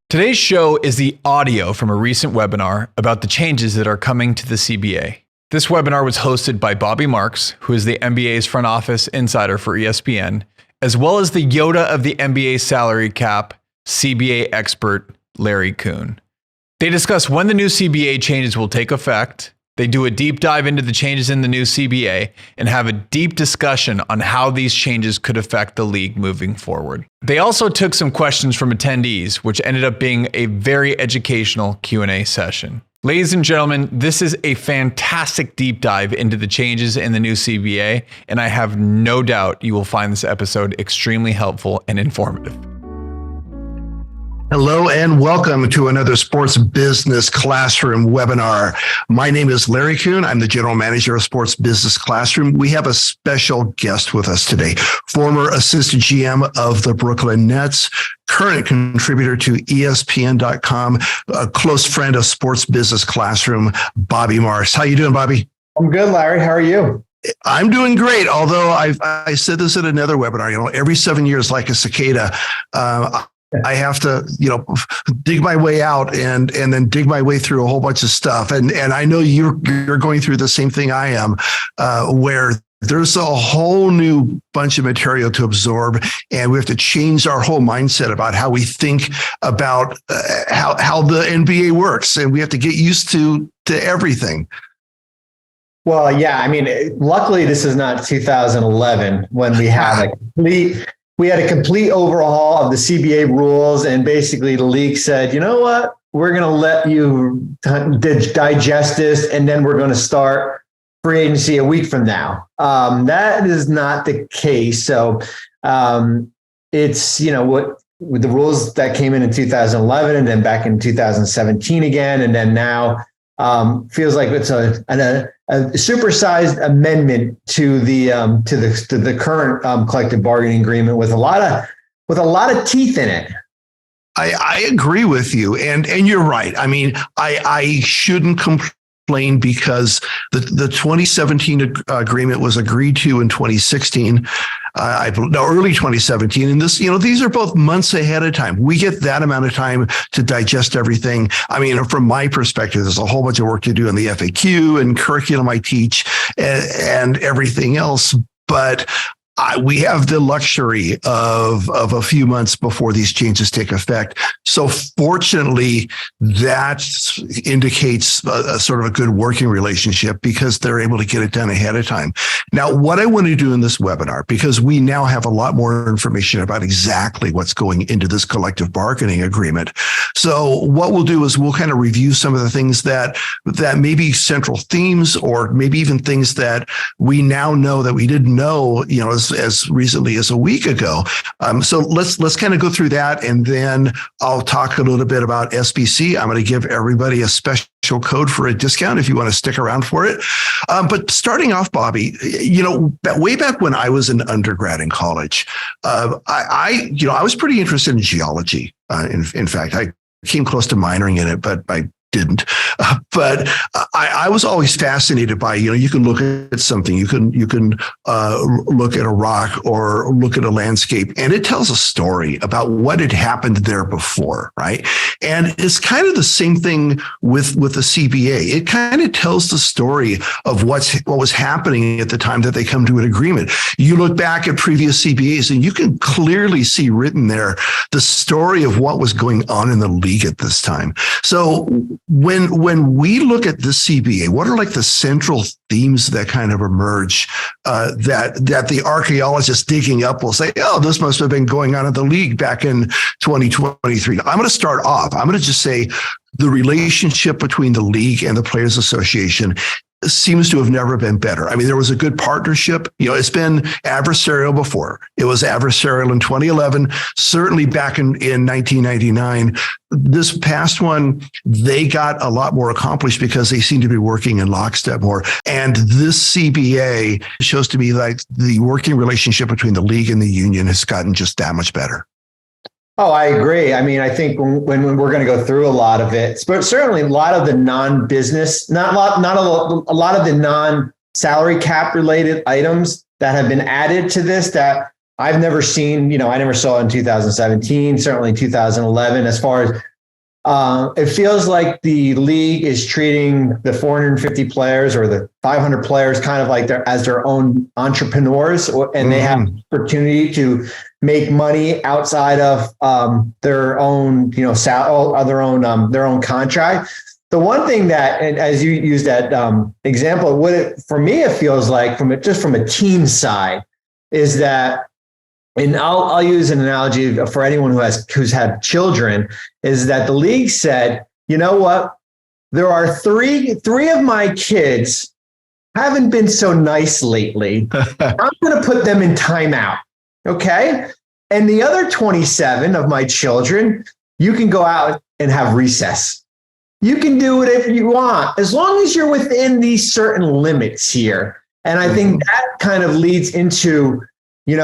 Today's show is the audio from a recent webinar about the changes that are coming to the CBA. This webinar was hosted by Bobby Marks, who is the NBA's front office insider for ESPN, as well as the Yoda of the NBA salary cap, CBA expert Larry Coon. They discuss when the new CBA changes will take effect. They do a deep dive into the changes in the new CBA and have a deep discussion on how these changes could affect the league moving forward. They also took some questions from attendees, which ended up being a very educational Q&A session. Ladies and gentlemen, this is a fantastic deep dive into the changes in the new CBA, and I have no doubt you will find this episode extremely helpful and informative. Hello and welcome to another Sports Business Classroom webinar. My name is Larry Kuhn. I'm the General Manager of Sports Business Classroom. We have a special guest with us today, former assistant GM of the Brooklyn Nets, current contributor to ESPN.com, a close friend of Sports Business Classroom, Bobby Marks. How you doing, Bobby? I'm good, Larry. How are you? I'm doing great. Although I said this in another webinar, every 7 years, like a cicada, I have to, dig my way out and then dig my way through a whole bunch of stuff. And I know you're going through the same thing I am, where there's a whole new bunch of material to absorb, and we have to change our whole mindset about how we think about how the NBA works, and we have to get used to everything. Well, yeah. I mean, luckily, this is not 2011 when we had a complete overhaul of the CBA rules, and basically the league said, you know what, we're going to let you digest this, and then we're going to start free agency a week from now. That is not the case. So it's, what with the rules that came in 2011 and then back in 2017 again, and then now feels like it's a supersized amendment to the current collective bargaining agreement with a lot of teeth in it. I agree with you, and you're right. I mean, I shouldn't complain because the 2017 agreement was agreed to in 2016. Early 2017. And this, these are both months ahead of time. We get that amount of time to digest everything. I mean, from my perspective, there's a whole bunch of work to do on the FAQ and curriculum I teach and everything else. But we have the luxury of a few months before these changes take effect. So fortunately, that indicates a sort of a good working relationship because they're able to get it done ahead of time. Now, what I want to do in this webinar, because we now have a lot more information about exactly what's going into this collective bargaining agreement. So what we'll do is we'll kind of review some of the things that may be central themes, or maybe even things that we now know that we didn't know, as recently as a week ago. So let's kind of go through that, and then I'll talk a little bit about SBC. I'm going to give everybody a special code for a discount if you want to stick around for it. But starting off, Bobby, way back when I was an undergrad in college, I was pretty interested in geology. In fact, I came close to minoring in it, but I didn't. But I was always fascinated by, you can look at something, you can look at a rock or look at a landscape, and it tells a story about what had happened there before, right? And it's kind of the same thing with the CBA. It kind of tells the story of what was happening at the time that they come to an agreement. You look back at previous CBAs, and you can clearly see written there the story of what was going on in the league at this time. So when we look at the CBA, what are like the central themes that kind of emerge that the archaeologists digging up will say, oh, this must have been going on in the league back in 2023. Now, I'm going to start off. I'm going to just say the relationship between the league and the Players Association seems to have never been better. I mean, there was a good partnership. It's been adversarial before. It was adversarial in 2011, certainly back in 1999. This past one, they got a lot more accomplished because they seem to be working in lockstep more. And this CBA shows to me like the working relationship between the league and the union has gotten just that much better. Oh, I agree. I mean, I think when we're going to go through a lot of it, but certainly a lot of the non-business, not a lot of the non-salary cap related items that have been added to this that I've never seen, I never saw in 2017, certainly 2011, as far as It feels like the league is treating the 450 players or the 500 players kind of like their own entrepreneurs, and they have opportunity to make money outside of their own, their own contract. The one thing that, and as you use that example, for me it feels like from a team side is that. And I'll use an analogy for anyone who's had children, is that the league said, you know what? There are three of my kids haven't been so nice lately. I'm going to put them in timeout. Okay. And the other 27 of my children, you can go out and have recess. You can do whatever you want, as long as you're within these certain limits here. And I think that kind of leads into,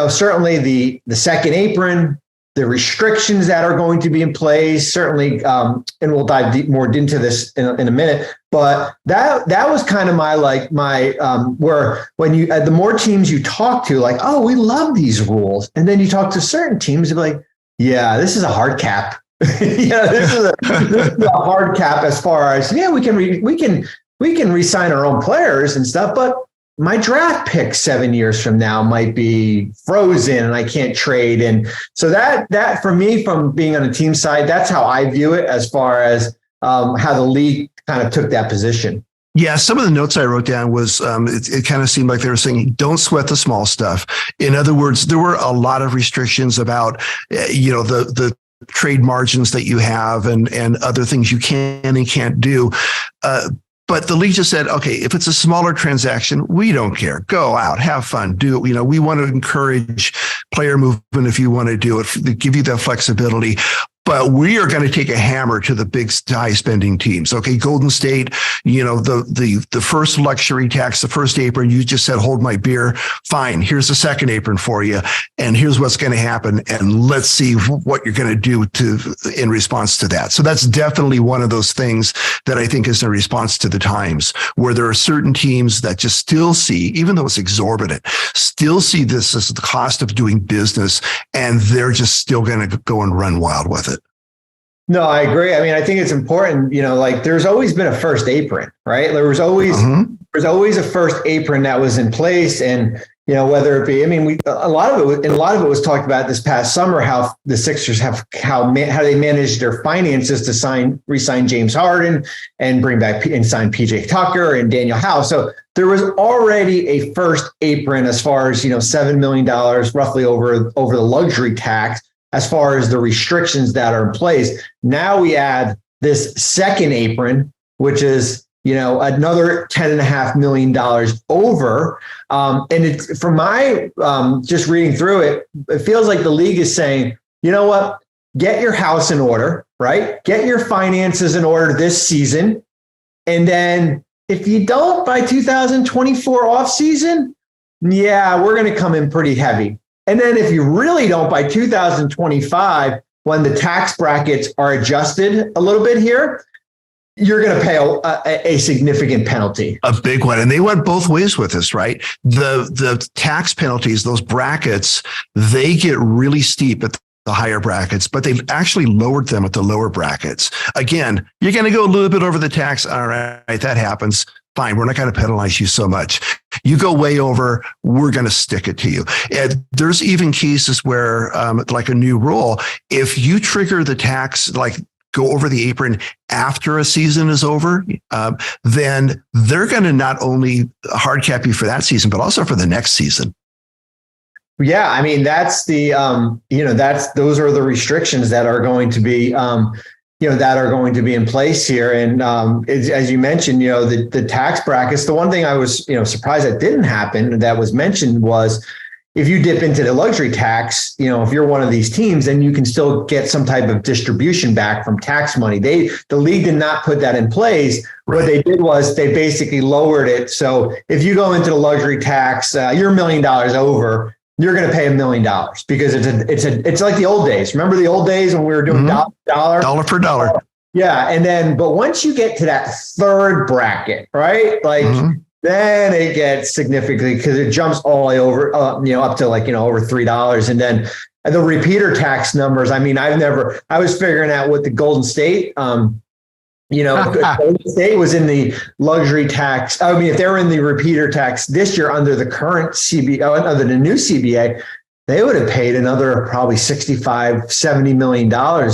certainly the second apron, the restrictions that are going to be in place, certainly, and we'll dive more into this in a minute. But that was kind of my where when the more teams you talk to, like, oh, we love these rules, and then you talk to certain teams, they're like, yeah, this is a hard cap. This is a hard cap as far as we can re-sign our own players and stuff, but my draft pick 7 years from now might be frozen and I can't trade. And so that for me, from being on the team side, that's how I view it as far as how the league kind of took that position. Yeah, some of the notes I wrote down was it kind of seemed like they were saying, don't sweat the small stuff. In other words, there were a lot of restrictions about, the trade margins that you have and other things you can and can't do. But the league just said, okay, if it's a smaller transaction, we don't care. Go out, have fun, do it. We want to encourage player movement if you want to do it, give you that flexibility. But we are going to take a hammer to the big high spending teams. Okay, Golden State, the first luxury tax, the first apron, you just said, hold my beer. Fine, here's the second apron for you. And here's what's going to happen. And let's see what you're going to do in response to that. So that's definitely one of those things that I think is a response to the times, where there are certain teams that just still see, even though it's exorbitant, still see this as the cost of doing business. And they're just still going to go and run wild with it. No, I agree. I mean, I think it's important, there's always been a first apron, right? There was always a first apron that was in place. And, whether it be, a lot of it was talked about this past summer, how the Sixers how they managed their finances to re-sign James Harden and bring back and sign PJ Tucker and Daniel House. So there was already a first apron as far as, $7 million roughly over the luxury tax, as far as the restrictions that are in place. Now we add this second apron, which is, another $10.5 million over. And it's, from my just reading through it, it feels like the league is saying, you know what, get your house in order, right? Get your finances in order this season. And then if you don't by 2024 offseason, we're going to come in pretty heavy. And then if you really don't by 2025, when the tax brackets are adjusted a little bit here, you're going to pay a significant penalty. A big one. And they went both ways with this, right? The tax penalties, those brackets, they get really steep at the higher brackets, but they've actually lowered them at the lower brackets. Again, you're going to go a little bit over the tax. All right, that happens. Fine, we're not going to penalize you so much. You go way over, we're going to stick it to you. And there's even cases where, like a new rule, if you trigger the tax, like go over the apron after a season is over, then they're going to not only hard cap you for that season, but also for the next season. Yeah, that's the, those are the restrictions that are going to be, that are going to be in place here. And as you mentioned, the tax brackets, the one thing I was, surprised that didn't happen that was mentioned was, if you dip into the luxury tax, if you're one of these teams, then you can still get some type of distribution back from tax money. The league did not put that in place. Right. What they did was they basically lowered it. So if you go into the luxury tax, you're $1 million over, you're going to pay $1 million because it's like the old days. Remember the old days when we were doing dollar for dollar. Yeah. And then, but once you get to that third bracket, right? Like then it gets significantly because it jumps all the way over, up to over $3. And then the repeater tax numbers. I mean, I was figuring out what the Golden State, Golden State was in the luxury tax. I mean, if they were in the repeater tax this year under the current under the new CBA, they would have paid another probably $65-70 million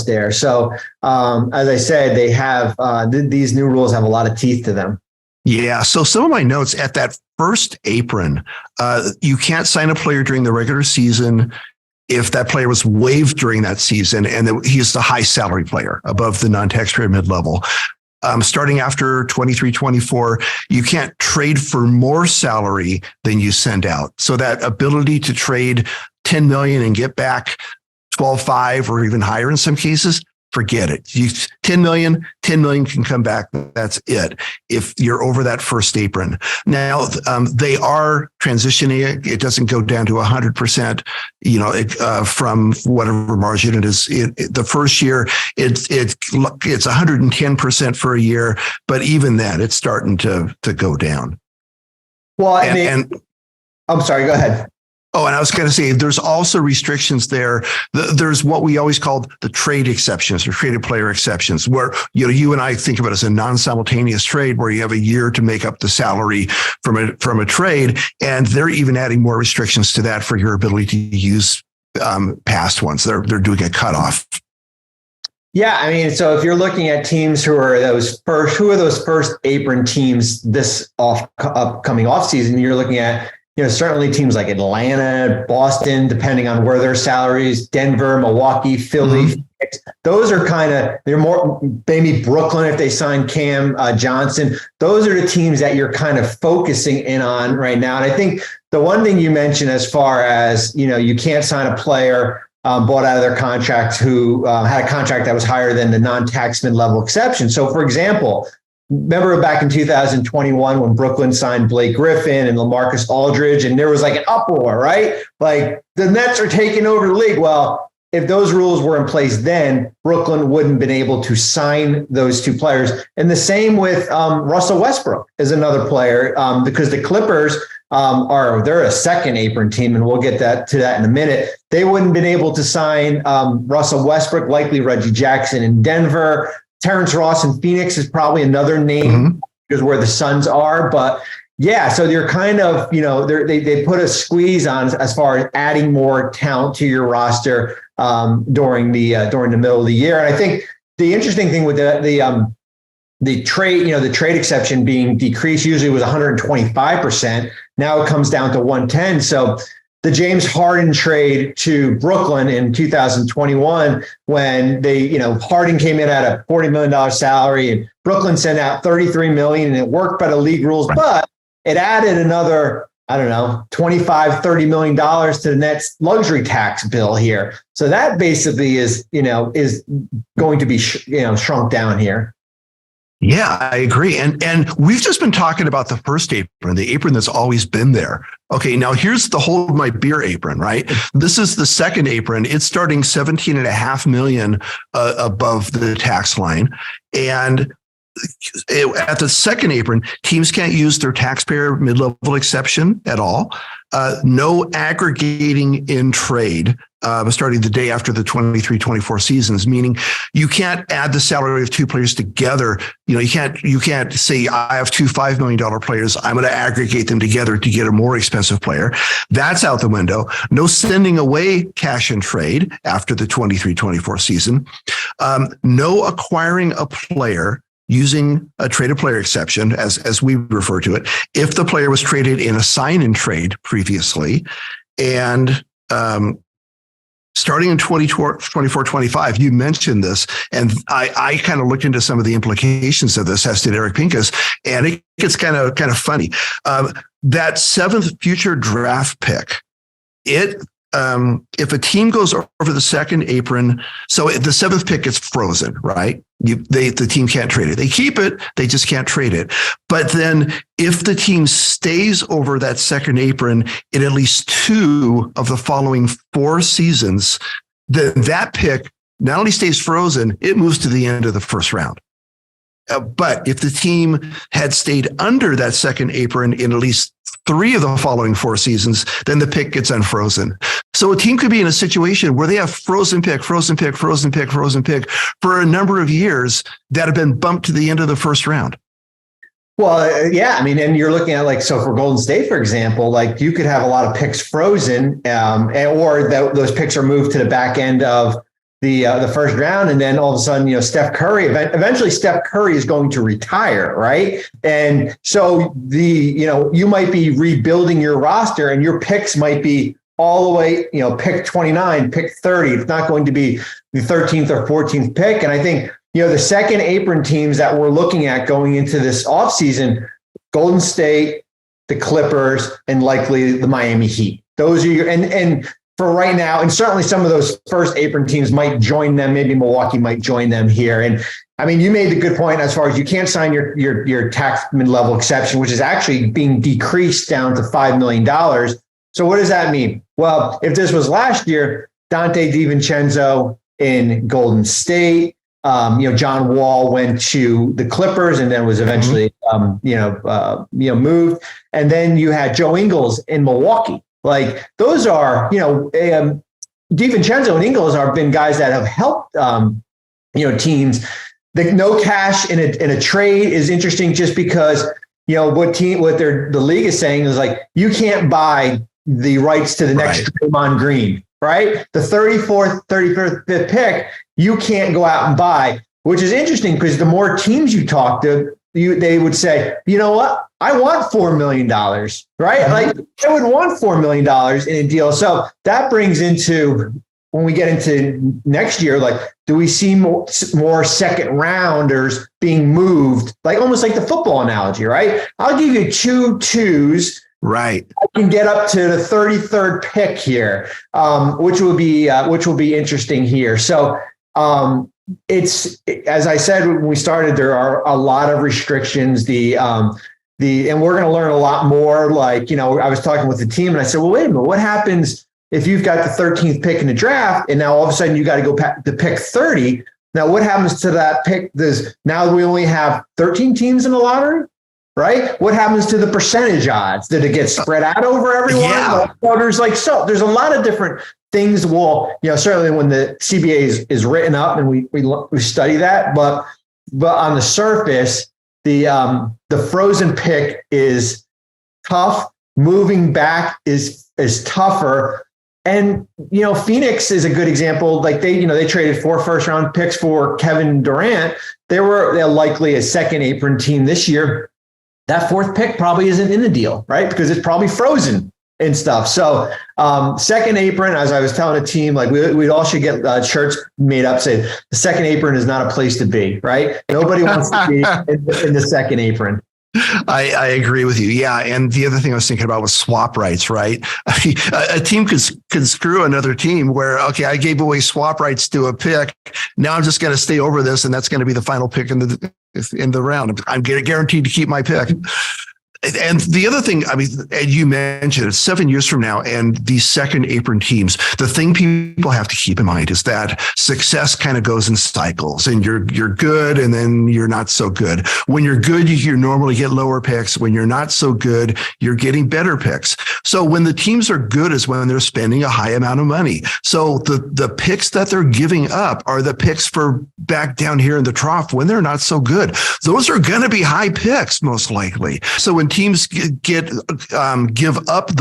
there. So, as I said, they have these new rules have a lot of teeth to them. Yeah. So some of my notes at that first apron, you can't sign a player during the regular season if that player was waived during that season and he's the high salary player above the non-taxpayer mid-level. Starting after 23-24, you can't trade for more salary than you send out. So that ability to trade 10 million and get back 12.5 or even higher in some cases, forget it. 10 million can come back. That's it. If you're over that first apron. Now, they are transitioning it. It doesn't go down to 100%, from whatever margin it is. The first year, it's 110% for a year, but even then it's starting to go down. Well, and I'm sorry, go ahead. Oh, and I was going to say, there's also restrictions there. There's what we always called the trade exceptions or traded player exceptions, where you and I think of it as a non-simultaneous trade, where you have a year to make up the salary from a trade, and they're even adding more restrictions to that for your ability to use past ones. They're doing a cutoff. Yeah, I mean, so if you're looking at teams who are those first apron teams this upcoming offseason, you're looking at certainly teams like Atlanta, Boston, depending on where their salaries, Denver, Milwaukee, Philly. Those are they're more, maybe Brooklyn if they sign Cam Johnson. Those are the teams that you're kind of focusing in on right now. And I think the one thing you mentioned as far as, you can't sign a player bought out of their contract who had a contract that was higher than the non-tax mid-level exception. So for example, remember back in 2021 when Brooklyn signed Blake Griffin and LaMarcus Aldridge, and there was like an uproar, right? Like the Nets are taking over the league. Well, if those rules were in place then, Brooklyn wouldn't have been able to sign those two players. And the same with Russell Westbrook is another player because the Clippers they're a second apron team, and we'll get to that in a minute. They wouldn't have been able to sign Russell Westbrook, likely Reggie Jackson in Denver. Terrence Ross in Phoenix is probably another name because where the Suns are. But yeah, so you're kind of, they put a squeeze on as far as adding more talent to your roster during the middle of the year. And I think the interesting thing with the trade, the trade exception being decreased usually was 125%. Now it comes down to 110. So the James Harden trade to Brooklyn in 2021, when Harden came in at a $40 million salary and Brooklyn sent out $33 million, and it worked by the league rules, but it added another, $25-30 million to the Nets luxury tax bill here. So that basically is going to be, shrunk down here. Yeah, I agree. And we've just been talking about the first apron, the apron that's always been there. Okay, now here's the hold my beer apron, right? This is the second apron. It's starting 17.5 million above the tax line. And at the second apron, teams can't use their taxpayer mid-level exception at all. No aggregating in trade starting the day after the 23-24 seasons, meaning you can't add the salary of two players together. You can't say, I have two $5 million players, I'm going to aggregate them together to get a more expensive player. That's out the window. No sending away cash in trade after the 23-24 season. No acquiring a player using a traded player exception, as we refer to it, if the player was traded in a sign-in trade previously. And starting in 24-25, you mentioned this, and I kind of looked into some of the implications of this, as did Eric Pincus, and it gets kind of funny. That seventh future draft pick, if a team goes over the second apron, so the seventh pick gets frozen, right? The team can't trade it. They keep it, they just can't trade it. But then if the team stays over that second apron in at least two of the following 4 seasons, then that pick not only stays frozen, it moves to the end of the first round. But if the team had stayed under that second apron in at least 3 of the following 4 seasons, then the pick gets unfrozen. So a team could be in a situation where they have frozen pick for a number of years that have been bumped to the end of the first round. Well, yeah, I mean, and you're looking at like, so for Golden State, for example, like you could have a lot of picks frozen, or those picks are moved to the back end of the first round, and then all of a sudden, Steph Curry. Eventually, Steph Curry is going to retire, right? And so you might be rebuilding your roster, and your picks might be all the way, pick 29, pick 30. It's not going to be the 13th or 14th pick, and I think. The second apron teams that we're looking at going into this offseason, Golden State, the Clippers, and likely the Miami Heat. Those are your, and for right now, and certainly some of those first apron teams might join them. Maybe Milwaukee might join them here. And I mean, you made the good point as far as you can't sign your tax mid-level exception, which is actually being decreased down to $5 million. So what does that mean? Well, if this was last year, Dante DiVincenzo in Golden State, John Wall went to the Clippers and then was eventually, moved. And then you had Joe Ingles in Milwaukee. Like those are, DiVincenzo and Ingles have been guys that have helped, teams. The no cash in a trade is interesting just because, the league is saying is like, you can't buy the rights to the next Draymond Green. Right? The 34th, 35th pick, you can't go out and buy, which is interesting because the more teams you talk to, they would say, you know what? I want $4 million, right? Like I would want $4 million in a deal. So that brings into, when we get into next year, like, do we see more second rounders being moved? Like almost like the football analogy, right? I'll give you 2 twos. Right. I can get up to the 33rd pick here, which will be interesting here. So it's, as I said when we started, there are a lot of restrictions. And we're going to learn a lot more. Like, I was talking with the team and I said, well, wait a minute, what happens if you've got the 13th pick in the draft and now all of a sudden you got to go to pick 30? Now, what happens to that pick? Now we only have 13 teams in the lottery. Right? What happens to the percentage odds? Did it get spread out over everyone? Yeah. There's a lot of different things. Well, certainly when the CBA is written up and we study that, but on the surface, the frozen pick is tough. Moving back is tougher. And, Phoenix is a good example. Like they traded 4 first round picks for Kevin Durant. They're likely a second apron team this year. That 4th pick probably isn't in the deal, right? Because it's probably frozen and stuff. So second apron, as I was telling a team, like we all should get shirts made up, say the second apron is not a place to be, right? Nobody wants to be in the second apron. I agree with you. Yeah. And the other thing I was thinking about was swap rights, right? A team could screw another team where, okay, I gave away swap rights to a pick. Now I'm just going to stay over this. And that's going to be the final pick in the round. I'm guaranteed to keep my pick. And the other thing, I mean, and you mentioned it, 7 years from now, and these second apron teams, the thing people have to keep in mind is that success kind of goes in cycles, and you're good, and then you're not so good. When you're good, you normally get lower picks. When you're not so good, you're getting better picks. So when the teams are good is when they're spending a high amount of money. So the picks that they're giving up are the picks for back down here in the trough when they're not so good. Those are going to be high picks, most likely. So when teams give up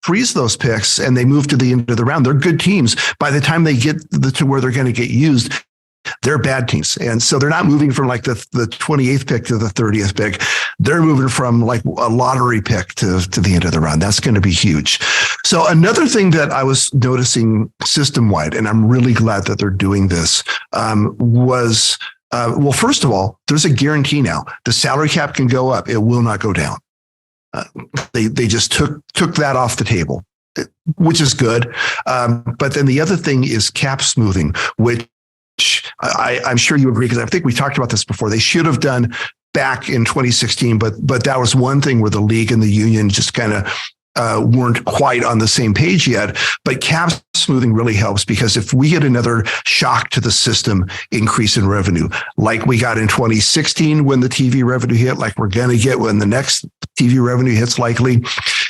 freeze those picks and they move to the end of the round, they're good teams. By the time they get to where they're going to get used, they're bad teams. And so they're not moving from like the 28th pick to the 30th pick. They're moving from like a lottery pick to the end of the round. That's going to be huge. So another thing that I was noticing system-wide, and I'm really glad that they're doing this, was well, first of all, there's a guarantee now. The salary cap can go up. It will not go down. They just took that off the table, which is good. But then the other thing is cap smoothing, which I'm sure you agree, because I think we talked about this before. They should have done back in 2016, but that was one thing where the league and the union just kind of weren't quite on the same page yet, but cap smoothing really helps, because if we get another shock to the system increase in revenue, like we got in 2016 when the TV revenue hit, like we're going to get when the next TV revenue hits likely,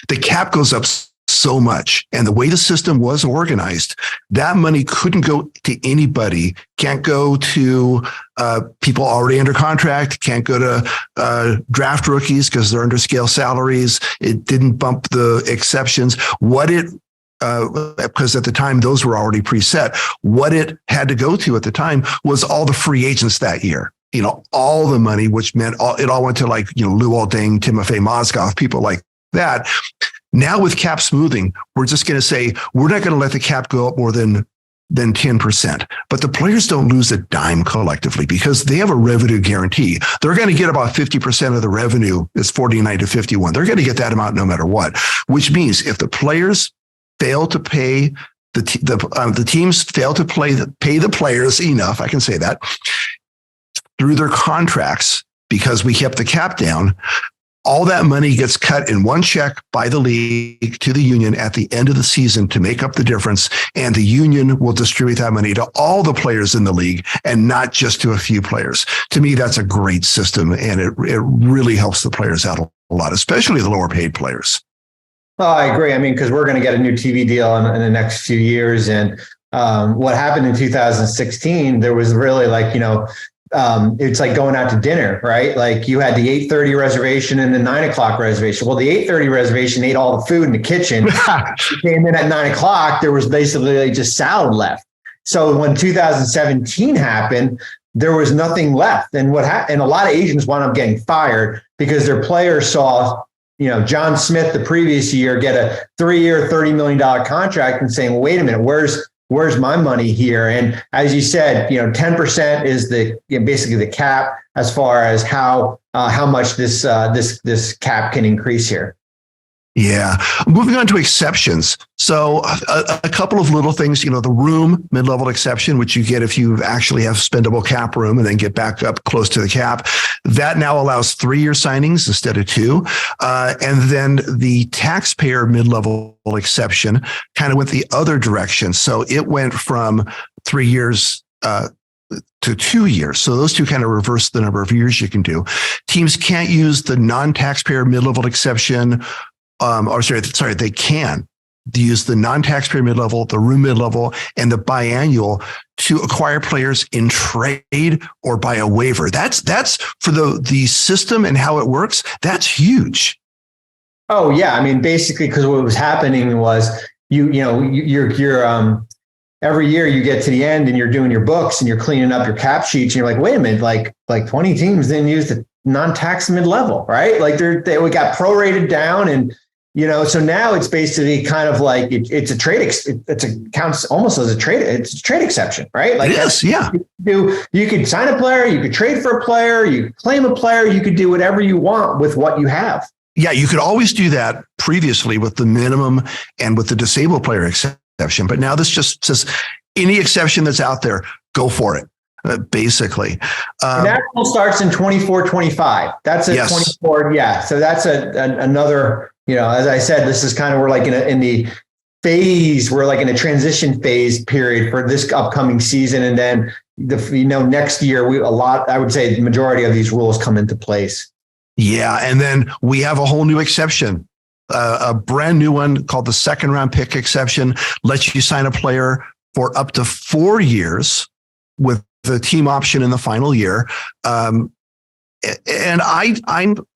the cap goes up so much. And the way the system was organized, that money couldn't go to anybody, can't go to people already under contract, can't go to draft rookies because they're under scale salaries. It didn't bump the exceptions. Because at the time, those were already preset. What it had to go to at the time was all the free agents that year. All the money, which meant it all went to Luol Deng, Timofey Mozgov, people like that. Now with cap smoothing, we're just going to say, we're not going to let the cap go up more than 10%. But the players don't lose a dime collectively because they have a revenue guarantee. They're going to get about 50% of the revenue. It's 49 to 51. They're going to get that amount no matter what, which means if the players fail to pay the teams fail to pay the players enough, I can say that, through their contracts, because we kept the cap down, all that money gets cut in one check by the league to the union at the end of the season to make up the difference. And the union will distribute that money to all the players in the league and not just to a few players. To me, that's a great system. And it really helps the players out a lot, especially the lower paid players. Well, I agree. I mean, because we're going to get a new TV deal in the next few years. And what happened in 2016, there was really it's like going out to dinner, right? Like you had the 8:30 reservation and the 9 o'clock reservation. Well, the 8:30 reservation ate all the food in the kitchen. You came in at 9 o'clock, there was basically just salad left. So when 2017 happened, there was nothing left. And and a lot of agents wound up getting fired because their players saw, John Smith the previous year get a 3-year, $30 million contract and saying, well, wait a minute, where's my money here? And as you said, 10% is basically the cap as far as how much this cap can increase here. Yeah. Moving on to exceptions. So a couple of little things, the room mid-level exception, which you get if you actually have spendable cap room and then get back up close to the cap. That now allows 3-year signings instead of 2. And then the taxpayer mid-level exception kind of went the other direction. So it went from 3 years to 2 years. So those two kind of reverse the number of years you can do. Teams can't use the non-taxpayer mid-level exception. They can use the non-taxpayer mid-level, the room mid-level, and the biannual to acquire players in trade or by a waiver. That's for the system and how it works. That's huge. Oh yeah, I mean, basically, because what was happening was you're every year you get to the end and you're doing your books and you're cleaning up your cap sheets and you're like, wait a minute, like 20 teams didn't use the non-tax mid-level, right? Like we got prorated down and. So now it's basically kind of like it's a trade. Counts almost as a trade. It's a trade exception, right? Like yes, yeah. You could sign a player, you could trade for a player, you could claim a player, you could do whatever you want with what you have. Yeah, you could always do that previously with the minimum and with the disabled player exception, but now this just says any exception that's out there, go for it. Basically, that starts in 24-25. That's a yes. 24. Yeah, so that's another. As I said, this is kind of we're like in the phase. We're like in a transition phase period for this upcoming season, and then next year I would say the majority of these rules come into place. Yeah, and then we have a whole new exception. A brand new one called the second round pick exception lets you sign a player for up to 4 years with the team option in the final year. And I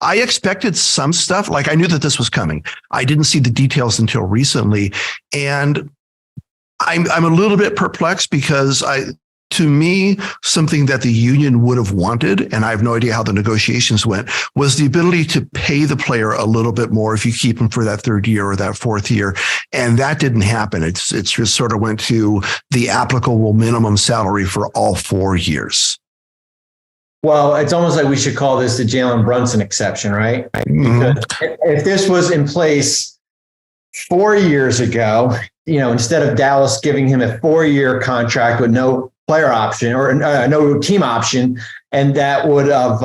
expected some stuff. Like I knew that this was coming. I didn't see the details until recently. And I'm a little bit perplexed because to me, something that the union would have wanted, and I have no idea how the negotiations went, was the ability to pay the player a little bit more if you keep him for that 3rd year or that 4th year. And that didn't happen. It's just sort of went to the applicable minimum salary for all 4 years. Well, it's almost like we should call this the Jalen Brunson exception, right? Mm-hmm. Because if this was in place 4 years ago, instead of Dallas giving him a 4-year contract with no player option or no team option, and that would have,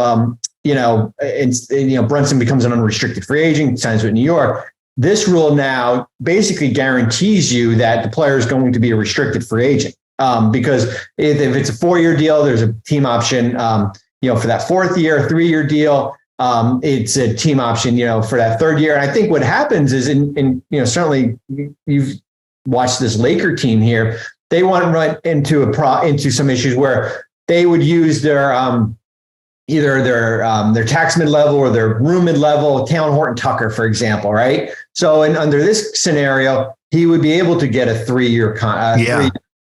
Brunson becomes an unrestricted free agent, signs with New York. this rule now basically guarantees you that the player is going to be a restricted free agent. Because if it's a 4-year deal, there's a team option, for that 4th year, 3-year deal. It's a team option, for that 3rd year. And I think what happens is certainly you've watched this Laker team here. They want to run into some issues where they would use their either their tax mid-level or their room mid-level, Taylor Horton Tucker, for example, right? So under this scenario, he would be able to get a 3-year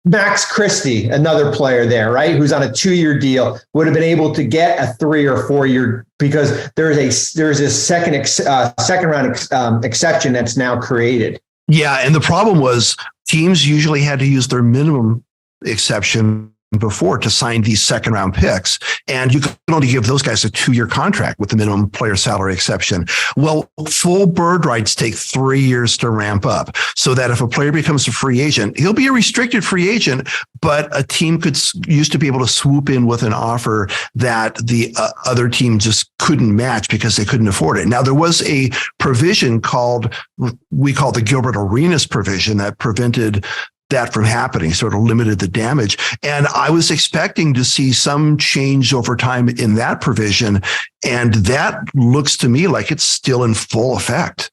Max Christie, another player there, right, who's on a 2-year deal, would have been able to get a 3 or 4 year, because there's a second round exception that's now created. Yeah, and the problem was teams usually had to use their minimum exception before to sign these second round picks. And you can only give those guys a 2-year contract with the minimum player salary exception. Well, full bird rights take 3 years to ramp up, so that if a player becomes a free agent, he'll be a restricted free agent, but a team used to be able to swoop in with an offer that the other team just couldn't match because they couldn't afford it. Now, there was a provision we call the Gilbert Arenas provision that prevented that from happening, sort of limited the damage. And I was expecting to see some change over time in that provision. And that looks to me like it's still in full effect.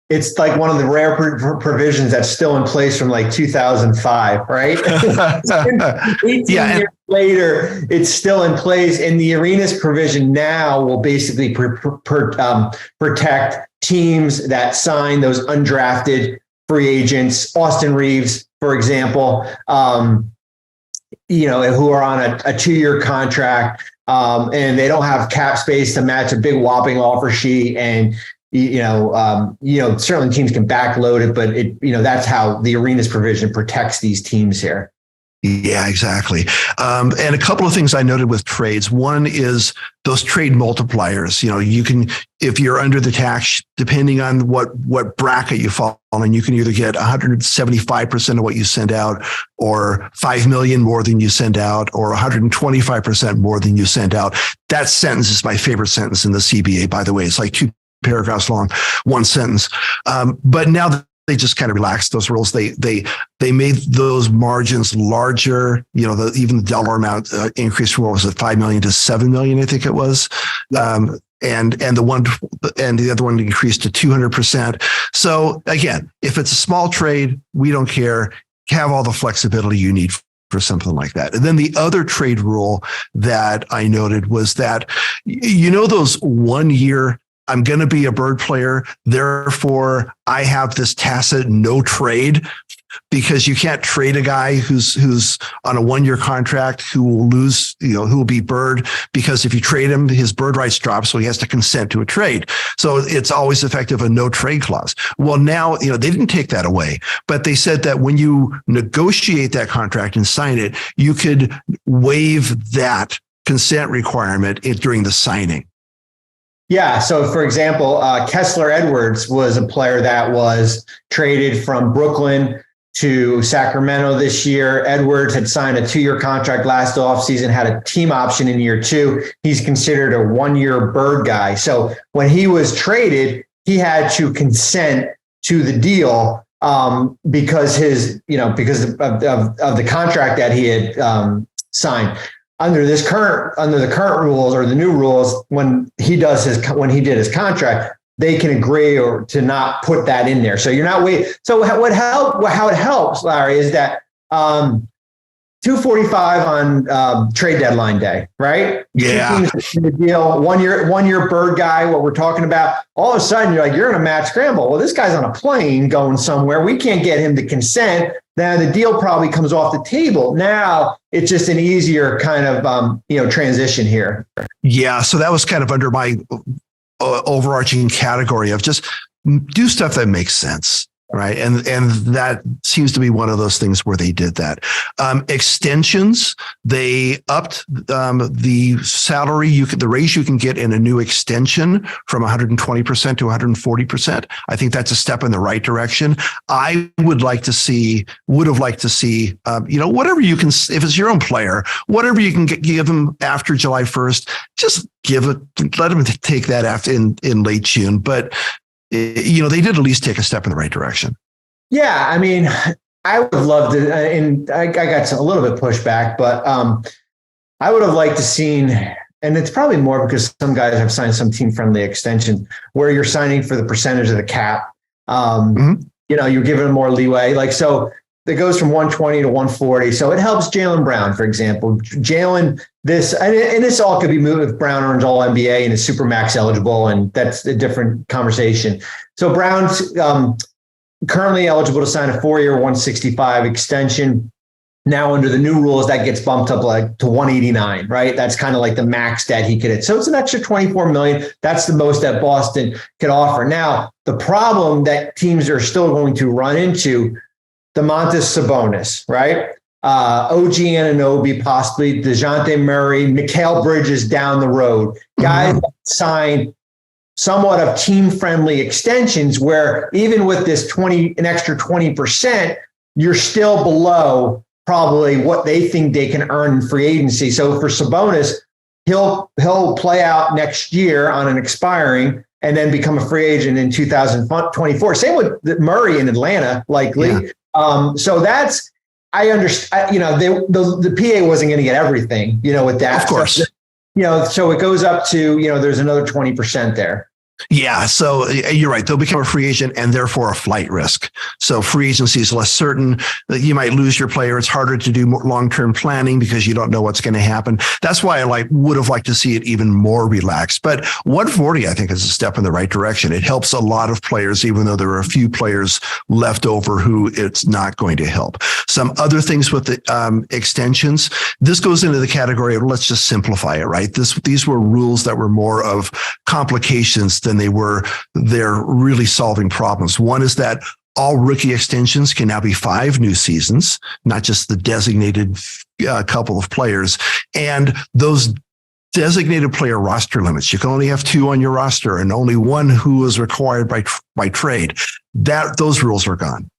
It's like one of the rare provisions that's still in place from like 2005, right? 18 years later, it's still in place. And the Arenas provision now will basically protect teams that sign those undrafted free agents, Austin Reeves, for example, who are on a 2-year contract, and they don't have cap space to match a big whopping offer sheet. And, certainly teams can backload it, but that's how the Arenas provision protects these teams here. Yeah, exactly. And a couple of things I noted with trades. One is those trade multipliers. You can, if you're under the tax, depending on what bracket you fall in, you can either get 175% of what you send out, or 5 million more than you send out, or 125% more than you send out. That sentence is my favorite sentence in the CBA, by the way. It's like 2 paragraphs long, 1 sentence. But now they just kind of relaxed those rules. They made those margins larger. Even the dollar amount increased from, what was it, 5 million to 7 million, I think it was. And the other one increased to 200%. So again, if it's a small trade, we don't care. Have all the flexibility you need for something like that. And then the other trade rule that I noted was that, those 1 year, I'm going to be a bird player, therefore I have this tacit no trade, because you can't trade a guy who's on a 1-year contract who will lose, who will be bird, because if you trade him, his bird rights drop, so he has to consent to a trade. So it's always effective a no trade clause. Well, now, they didn't take that away, but they said that when you negotiate that contract and sign it, you could waive that consent requirement during the signing. Yeah. So, for example, Kessler Edwards was a player that was traded from Brooklyn to Sacramento this year. Edwards had signed a 2-year contract last offseason, had a team option in year 2. He's considered a 1-year bird guy. So when he was traded, he had to consent to the deal because because of the contract that he had signed. Under the current rules, or the new rules, when he did his contract, they can agree or to not put that in there. So you're not waiting. So how it helps, Larry, is that 245 on trade deadline day, right? Yeah. The deal, 1 year bird guy, what we're talking about. All of a sudden, you're in a mad scramble. Well, this guy's on a plane going somewhere. We can't get him to consent. Then the deal probably comes off the table. Now it's just an easier kind of transition here. Yeah. So that was kind of under my overarching category of just do stuff that makes sense. Right. And that seems to be one of those things where they did that. Extensions, they upped the salary, the raise you can get in a new extension from 120% to 140%. I think that's a step in the right direction. I would have liked to see, whatever you can, if it's your own player, whatever you can give them after July 1st, just give it, let them take that after in late June. But they did at least take a step in the right direction. Yeah, I mean, I would have loved it, and I got a little bit pushback, but I would have liked to seen, and it's probably more because some guys have signed some team-friendly extensions where you're signing for the percentage of the cap. You're giving them more leeway. Like, so it goes from 120 to 140. So it helps Jaylen Brown, for example. Jaylen, this all could be moved if Brown earns all NBA and is super max eligible, and that's a different conversation. So Brown's currently eligible to sign a 4-year, 165 extension. Now, under the new rules, that gets bumped up like to 189, right? That's kind of like the max that he could hit. So it's an extra 24 million. That's the most that Boston could offer. Now, the problem that teams are still going to run into, Domantas Sabonis, right? OG Anunoby, possibly DeJounte Murray, Mikal Bridges down the road. Guys sign somewhat of team-friendly extensions where even with this an extra 20%, you're still below probably what they think they can earn in free agency. So for Sabonis, he'll play out next year on an expiring and then become a free agent in 2024. Same with Murray in Atlanta, likely. Yeah. So that's, I understand, the PA wasn't going to get everything, with that. Of course. So it goes up to, there's another 20% there. Yeah, so you're right. They'll become a free agent and therefore a flight risk. So free agency is less certain. That you might lose your player. It's harder to do long-term planning because you don't know what's going to happen. That's why I would have liked to see it even more relaxed. But 140, I think, is a step in the right direction. It helps a lot of players, even though there are a few players left over who it's not going to help. Some other things with the extensions. This goes into the category of let's just simplify it, right? These were rules that were more of complications than they're really solving problems. One is that all rookie extensions can now be 5 new seasons, not just the designated couple of players. And those designated player roster limits, you can only have 2 on your roster and only 1 who is required by trade. Those rules are gone.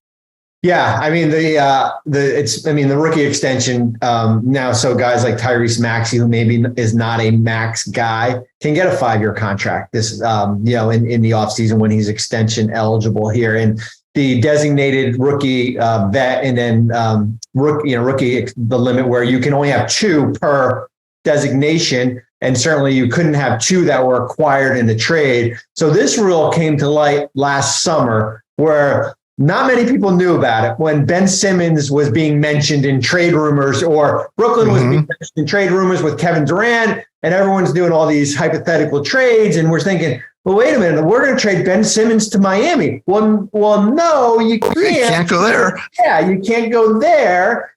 Yeah, I mean the rookie extension now. So guys like Tyrese Maxey, who maybe is not a max guy, can get a 5-year contract. This in the offseason when he's extension eligible here, and the designated rookie vet, and then rookie the limit where you can only have 2 per designation, and certainly you couldn't have 2 that were acquired in the trade. So this rule came to light last summer where not many people knew about it when Ben Simmons was being mentioned in trade rumors, or Brooklyn was being mentioned in trade rumors with Kevin Durant, and everyone's doing all these hypothetical trades. And we're thinking, well, wait a minute, we're going to trade Ben Simmons to Miami. Well, no, you can't. You can't go there. Yeah, you can't go there.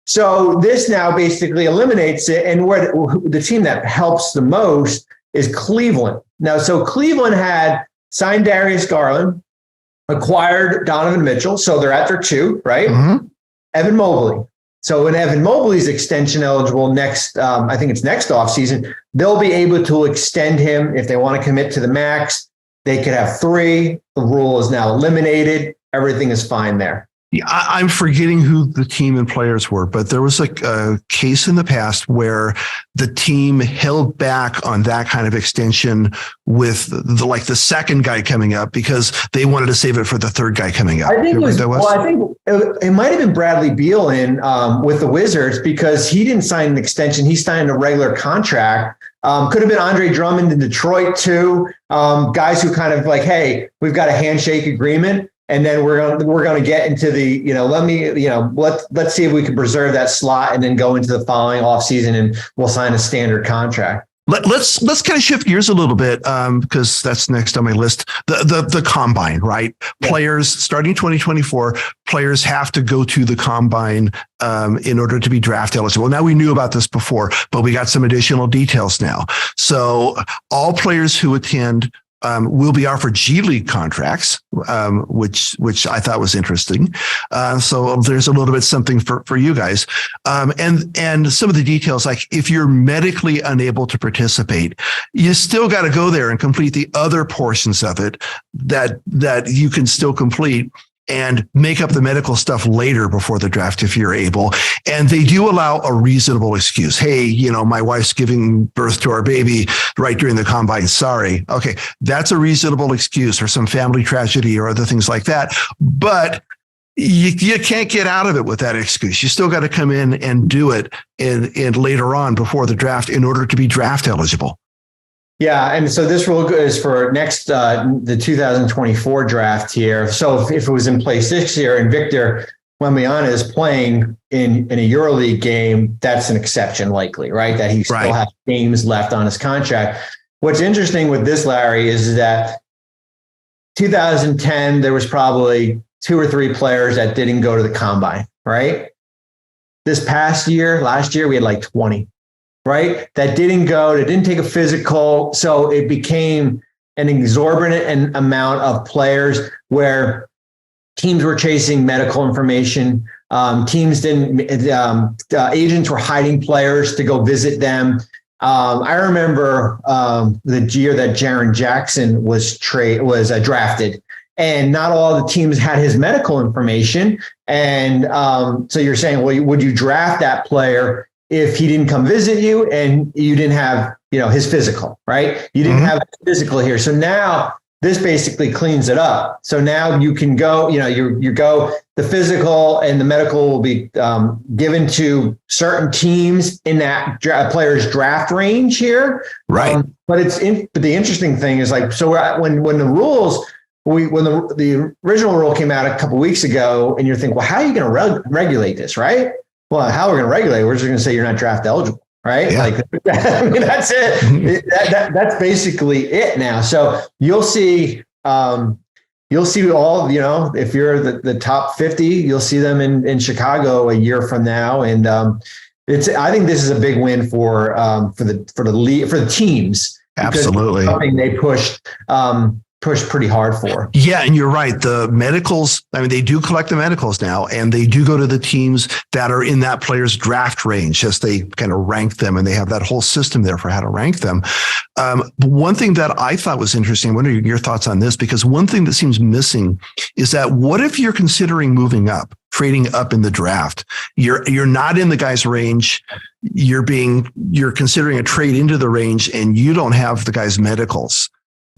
So this now basically eliminates it. And where the team that helps the most is Cleveland. Now, so Cleveland had signed Darius Garland, acquired Donovan Mitchell, so they're at their 2, right? Evan Mobley. So when Evan Mobley's extension eligible next, I think it's next offseason, they'll be able to extend him if they want to commit to the max. They could have 3. The rule is now eliminated. Everything is fine there. Yeah, I'm forgetting who the team and players were, but there was a case in the past where the team held back on that kind of extension with the second guy coming up because they wanted to save it for the third guy coming up. I think it might have been Bradley Beal with the Wizards because he didn't sign an extension. He signed a regular contract. Could have been Andre Drummond in Detroit too. Guys who kind of like, hey, we've got a handshake agreement. And then we're going to get into the, let's see if we can preserve that slot and then go into the following offseason and we'll sign a standard contract. Let's kind of shift gears a little bit because that's next on my list. The combine, right? Yeah. Players starting 2024, players have to go to the combine in order to be draft eligible. Now we knew about this before, but we got some additional details now. So all players who attend will be offered G League contracts, which I thought was interesting. So there's a little bit something for you guys. And some of the details, like if you're medically unable to participate, you still got to go there and complete the other portions of it that you can still complete. and make up the medical stuff later before the draft if you're able. And they do allow a reasonable excuse. Hey, my wife's giving birth to our baby right during the combine. Sorry. Okay. That's a reasonable excuse, or some family tragedy or other things like that. But you can't get out of it with that excuse. You still got to come in and do it and later on before the draft in order to be draft eligible. Yeah, and so this rule is for the 2024 draft here. So if it was in place this year and Victor Wembanyama is playing in a EuroLeague game, that's an exception likely, right? That he still has games left on his contract. What's interesting with this, Larry, is that 2010, there was probably 2 or 3 players that didn't go to the combine, right? Last year, we had like 20. Right? That didn't go, that didn't take a physical. So it became an exorbitant amount of players where teams were chasing medical information. Agents were hiding players to go visit them. I remember the year that Jaren Jackson was drafted, and not all the teams had his medical information. And so you're saying, well, would you draft that player if he didn't come visit you and you didn't have, his physical, right? You didn't have physical here. So now this basically cleans it up. So now you can go, you go, the physical and the medical will be given to certain teams in that player's draft range here. Right. But the interesting thing is when the rules, when the original rule came out a couple of weeks ago, and you're thinking, well, how are you going to regulate this, right? Well, how we're going to regulate? We're just going to say you're not draft eligible, right? Yeah. That's it. That's basically it now. So you'll see all, if you're the top 50, you'll see them in Chicago a year from now, and I think this is a big win for the league, for the teams. Absolutely, something they pushed pretty hard for. Yeah, and you're right. The medicals, they do collect the medicals now, and they do go to the teams that are in that player's draft range, as they kind of rank them, and they have that whole system there for how to rank them. But one thing that I thought was interesting, what are your thoughts on this? Because one thing that seems missing is that what if you're considering moving up, trading up in the draft? You're not in the guy's range. You're considering a trade into the range, and you don't have the guy's medicals.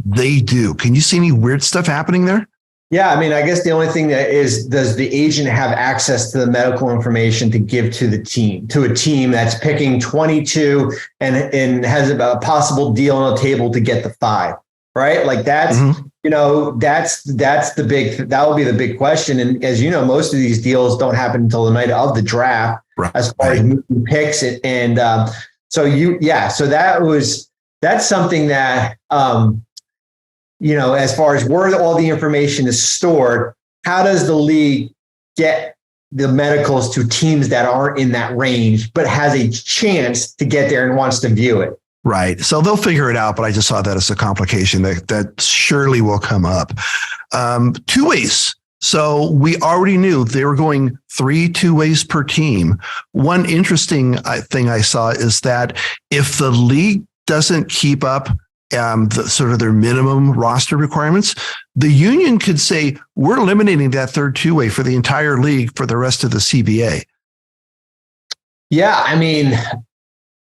They do. Can you see any weird stuff happening there? Yeah, I guess the only thing that is, does the agent have access to the medical information to give to the team, to a team that's picking 22 and has a possible deal on the table to get the 5, right? Like that's, that's the big, that will be the big question. And as you know, most of these deals don't happen until the night of the draft, as far as moving picks. That's something that, as far as where all the information is stored, how does the league get the medicals to teams that aren't in that range, but has a chance to get there and wants to view it? Right. So they'll figure it out, but I just saw that as a complication that surely will come up. 2 ways. So we already knew they were going 3 2-ways per team. One interesting thing I saw is that if the league doesn't keep up sort of their minimum roster requirements, the union could say, we're eliminating that third 2-way for the entire league for the rest of the CBA. Yeah,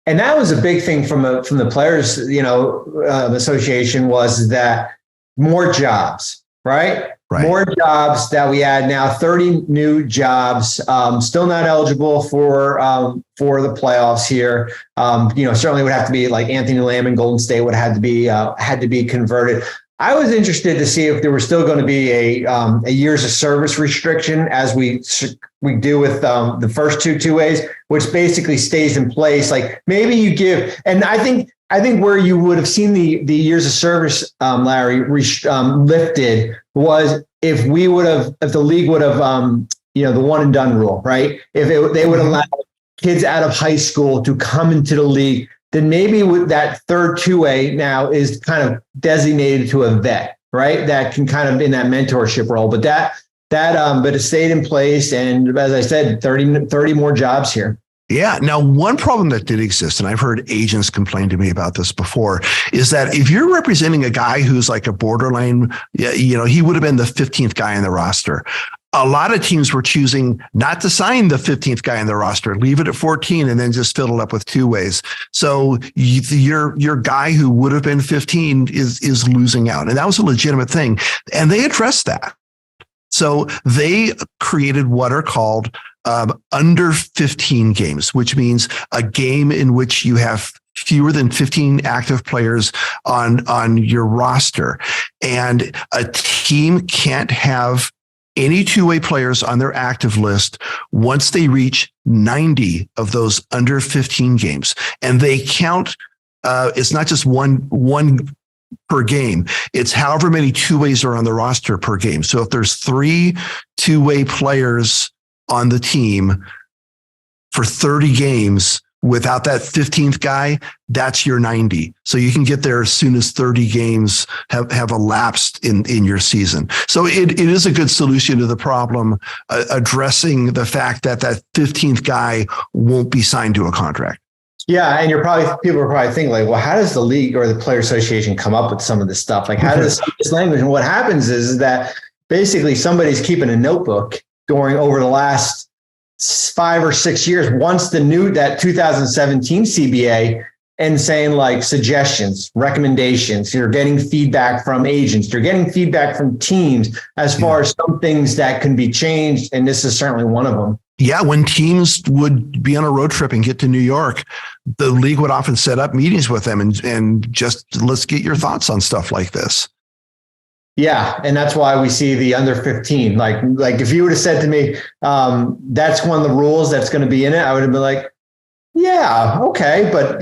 and that was a big thing from the players, association, was that more jobs, right? More jobs that we add now, 30 new jobs, still not eligible for the playoffs here. Certainly would have to be like Anthony Lamb and Golden State would have had to be converted. I was interested to see if there was still going to be a years of service restriction, as we do with the first 2-2-ways, which basically stays in place. Like maybe you give, and I think where you would have seen the years of service, Larry, lifted was if the league would have, the one and done rule, right? If they would allow kids out of high school to come into the league, then maybe with that third 2-way now is kind of designated to a vet, right? That can kind of in that mentorship role, but but it stayed in place. And as I said, 30 more jobs here. Yeah. Now, one problem that did exist, and I've heard agents complain to me about this before, is that if you're representing a guy who's like a borderline, he would have been the 15th guy in the roster. A lot of teams were choosing not to sign the 15th guy in the roster, leave it at 14, and then just fill it up with two ways. So your guy who would have been 15 is losing out. And that was a legitimate thing. And they addressed that. So they created what are called under 15 games, which means a game in which you have fewer than 15 active players on your roster. And a team can't have any two-way players on their active list once they reach 90 of those under 15 games. And they count, it's not just one per game. It's however many two-ways are on the roster per game. So if there's 3 two-way players on the team for 30 games without that 15th guy, that's your 90. So you can get there as soon as 30 games have elapsed in your season. So it is a good solution to the problem, addressing the fact that 15th guy won't be signed to a contract. Yeah, and people are probably thinking like, well, how does the league or the player association come up with some of this stuff? Like, how does this language? And what happens is that basically somebody's keeping a notebook going over the last 5 or 6 years, once that 2017 CBA, and saying like suggestions, recommendations. You're getting feedback from agents. You're getting feedback from teams as far as some things that can be changed, and this is certainly one of them. Yeah, when teams would be on a road trip and get to New York, the league would often set up meetings with them and just let's get your thoughts on stuff like this. Yeah, and that's why we see the under 15. Like if you would have said to me, that's one of the rules that's going to be in it, I would have been like, yeah, okay, but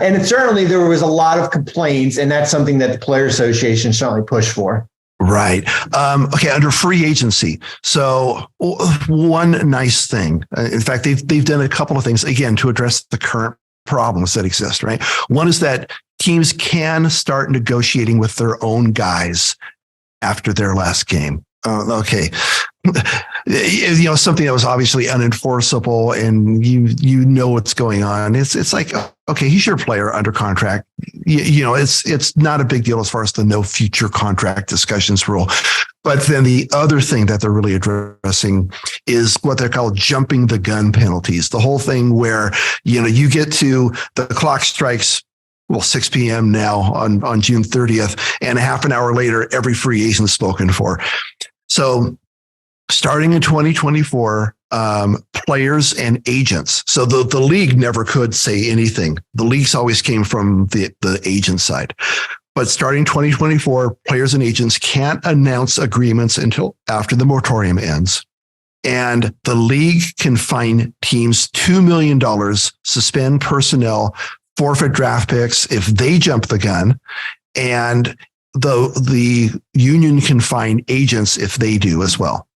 and certainly there was a lot of complaints, and that's something that the Player Association certainly pushed for. Right. Okay. Under free agency. So one nice thing, in fact, they've done a couple of things again to address the current problems that exist. Right. One is that teams can start negotiating with their own guys after their last game. Okay. Something that was obviously unenforceable, and you know what's going on. It's like, okay, he's your player under contract. It's not a big deal as far as the no future contract discussions rule. But then the other thing that they're really addressing is what they're called jumping the gun penalties. The whole thing where, you get to the clock strikes 6 p.m. now on June 30th, and a half an hour later, every free agent is spoken for. So starting in 2024, players and agents. So the league never could say anything. The leagues always came from the agent side. But starting 2024, players and agents can't announce agreements until after the moratorium ends. And the league can fine teams $2 million, suspend personnel, forfeit draft picks if they jump the gun. And the union can fine agents if they do as well.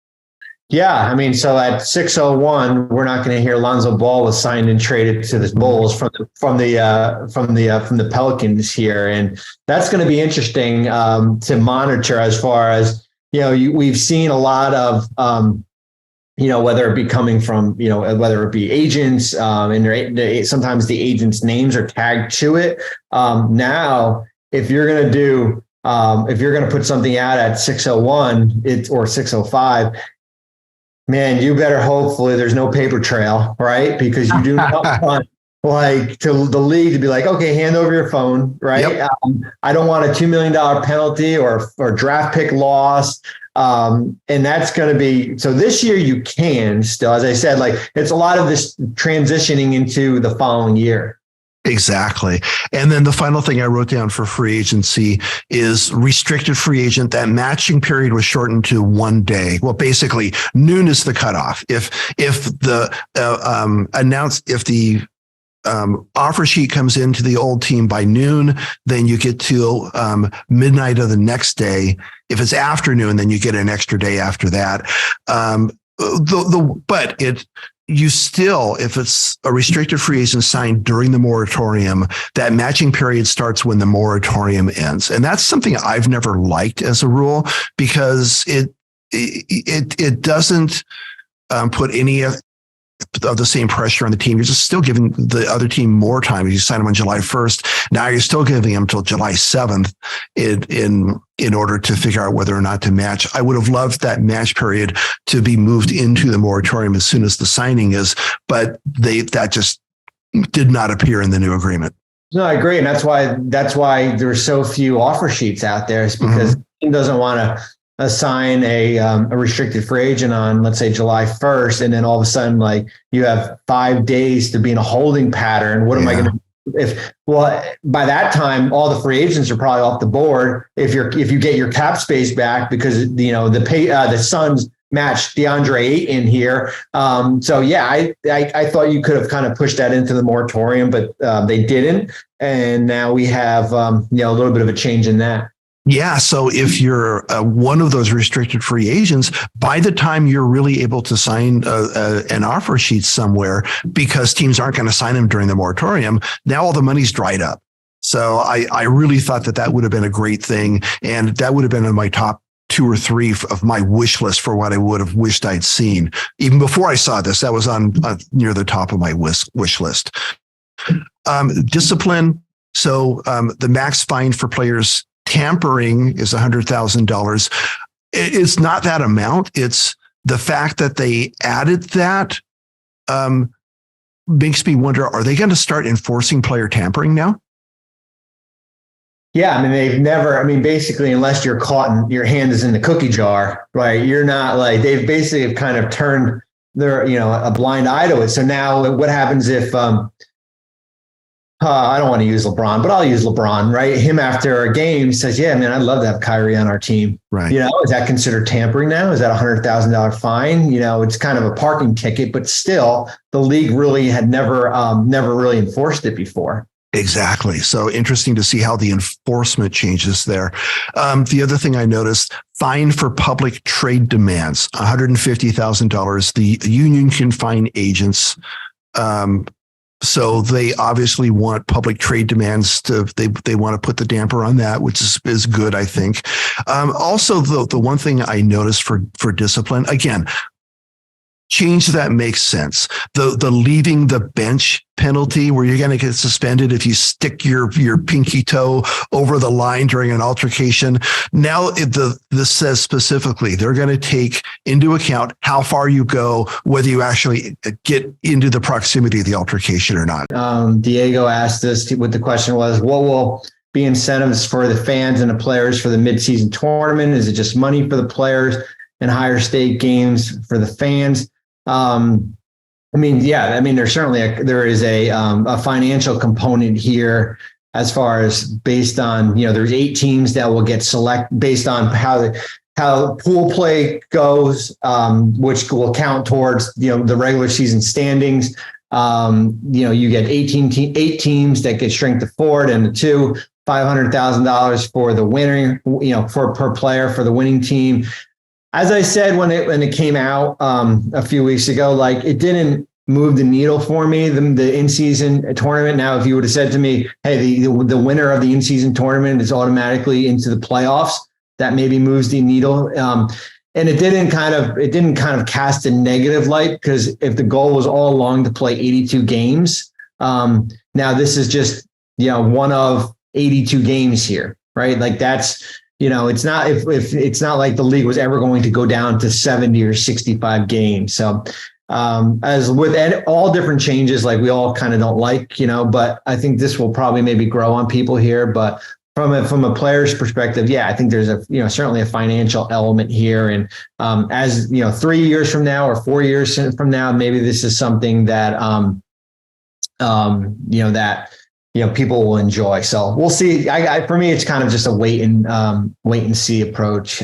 Yeah, I mean, so at 6:01, we're not going to hear Lonzo Ball was signed and traded to the Bulls from the Pelicans here, and that's going to be interesting to monitor as far as we've seen a lot of whether it be coming from whether it be agents and sometimes the agents' names are tagged to it. Now, if you're going to put something out at 6:01 or 6:05. Man, you better hopefully there's no paper trail, right? Because you do not want to the league to be like, okay, hand over your phone, right? Yep. I don't want a $2 million penalty or draft pick loss. And that's going to be, so this year you can still, as I said, it's a lot of this transitioning into the following year. Exactly. And then the final thing I wrote down for free agency is restricted free agent. That matching period was shortened to 1 day. Well, basically noon is the cutoff. If the offer sheet comes into the old team by noon, then you get to midnight of the next day. If it's afternoon, then you get an extra day after that. If it's a restricted free agent signed during the moratorium, that matching period starts when the moratorium ends. And that's something I've never liked as a rule, because it doesn't put any of the same pressure on the team. You're just still giving the other team more time. You sign them on July 1st. Now you're still giving them until July 7th in order to figure out whether or not to match. I would have loved that match period to be moved into the moratorium as soon as the signing is, but that just did not appear in the new agreement. No, I agree. And that's why there's so few offer sheets out there, is because the team doesn't want to assign a restricted free agent on, let's say, July 1st. And then all of a sudden, like, you have 5 days to be in a holding pattern. What am I going to by that time, all the free agents are probably off the board. If you get your cap space back, because, the Suns matched DeAndre Ayton here. So yeah, I thought you could have kind of pushed that into the moratorium, but they didn't. And now we have, a little bit of a change in that. Yeah. So if you're one of those restricted free agents, by the time you're really able to sign an offer sheet somewhere, because teams aren't going to sign them during the moratorium, now all the money's dried up. So I really thought that would have been a great thing. And that would have been in my top 2 or 3 of my wish list for what I would have wished I'd seen. Even before I saw this, that was on near the top of my wish list. Discipline. So the max fine for players tampering is $100,000. It's not that amount. It's the fact that they added that makes me wonder, are they going to start enforcing player tampering now? Yeah, basically, unless you're caught and your hand is in the cookie jar, right? You're not they've basically kind of turned their, a blind eye to it. So now what happens if, I don't want to use LeBron, but I'll use LeBron, right? Him after a game says, yeah, man, I'd love to have Kyrie on our team. Right. Is that considered tampering now? Is that a $100,000 fine? It's kind of a parking ticket, but still the league really had never really enforced it before. Exactly. So interesting to see how the enforcement changes there. The other thing I noticed, fine for public trade demands, $150,000. The union can fine agents. So they obviously want public trade demands they want to put the damper on that, which is good, I think. Also, the one thing I noticed for discipline, again, change that makes sense. The leaving the bench penalty, where you're going to get suspended if you stick your pinky toe over the line during an altercation. Now this says specifically they're going to take into account how far you go, whether you actually get into the proximity of the altercation or not. Diego asked us what the question was: what will be incentives for the fans and the players for the midseason tournament? Is it just money for the players and higher stake games for the fans? There's certainly there is a financial component here, as far as based on, there's 8 teams that will get select based on how pool play goes, which will count towards, the regular season standings. You get 8 teams that get shrink to 4 and the 2, $500,000 for the winner, for per player for the winning team. As I said, when it came out a few weeks ago, it didn't move the needle for me, the in-season tournament. Now, if you would have said to me, hey, the winner of the in-season tournament is automatically into the playoffs, that maybe moves the needle. And it didn't kind of cast a negative light, because if the goal was all along to play 82 games, now this is just, one of 82 games here, right? That's, it's not if it's not like the league was ever going to go down to 70 or 65 games. So as with all different changes, we all kind of don't like, but I think this will probably maybe grow on people here. But from a player's perspective, yeah, I think there's certainly a financial element here. And as 3 years from now or 4 years from now, maybe this is something that people will enjoy. So we'll see. For me, it's kind of just a wait and see approach.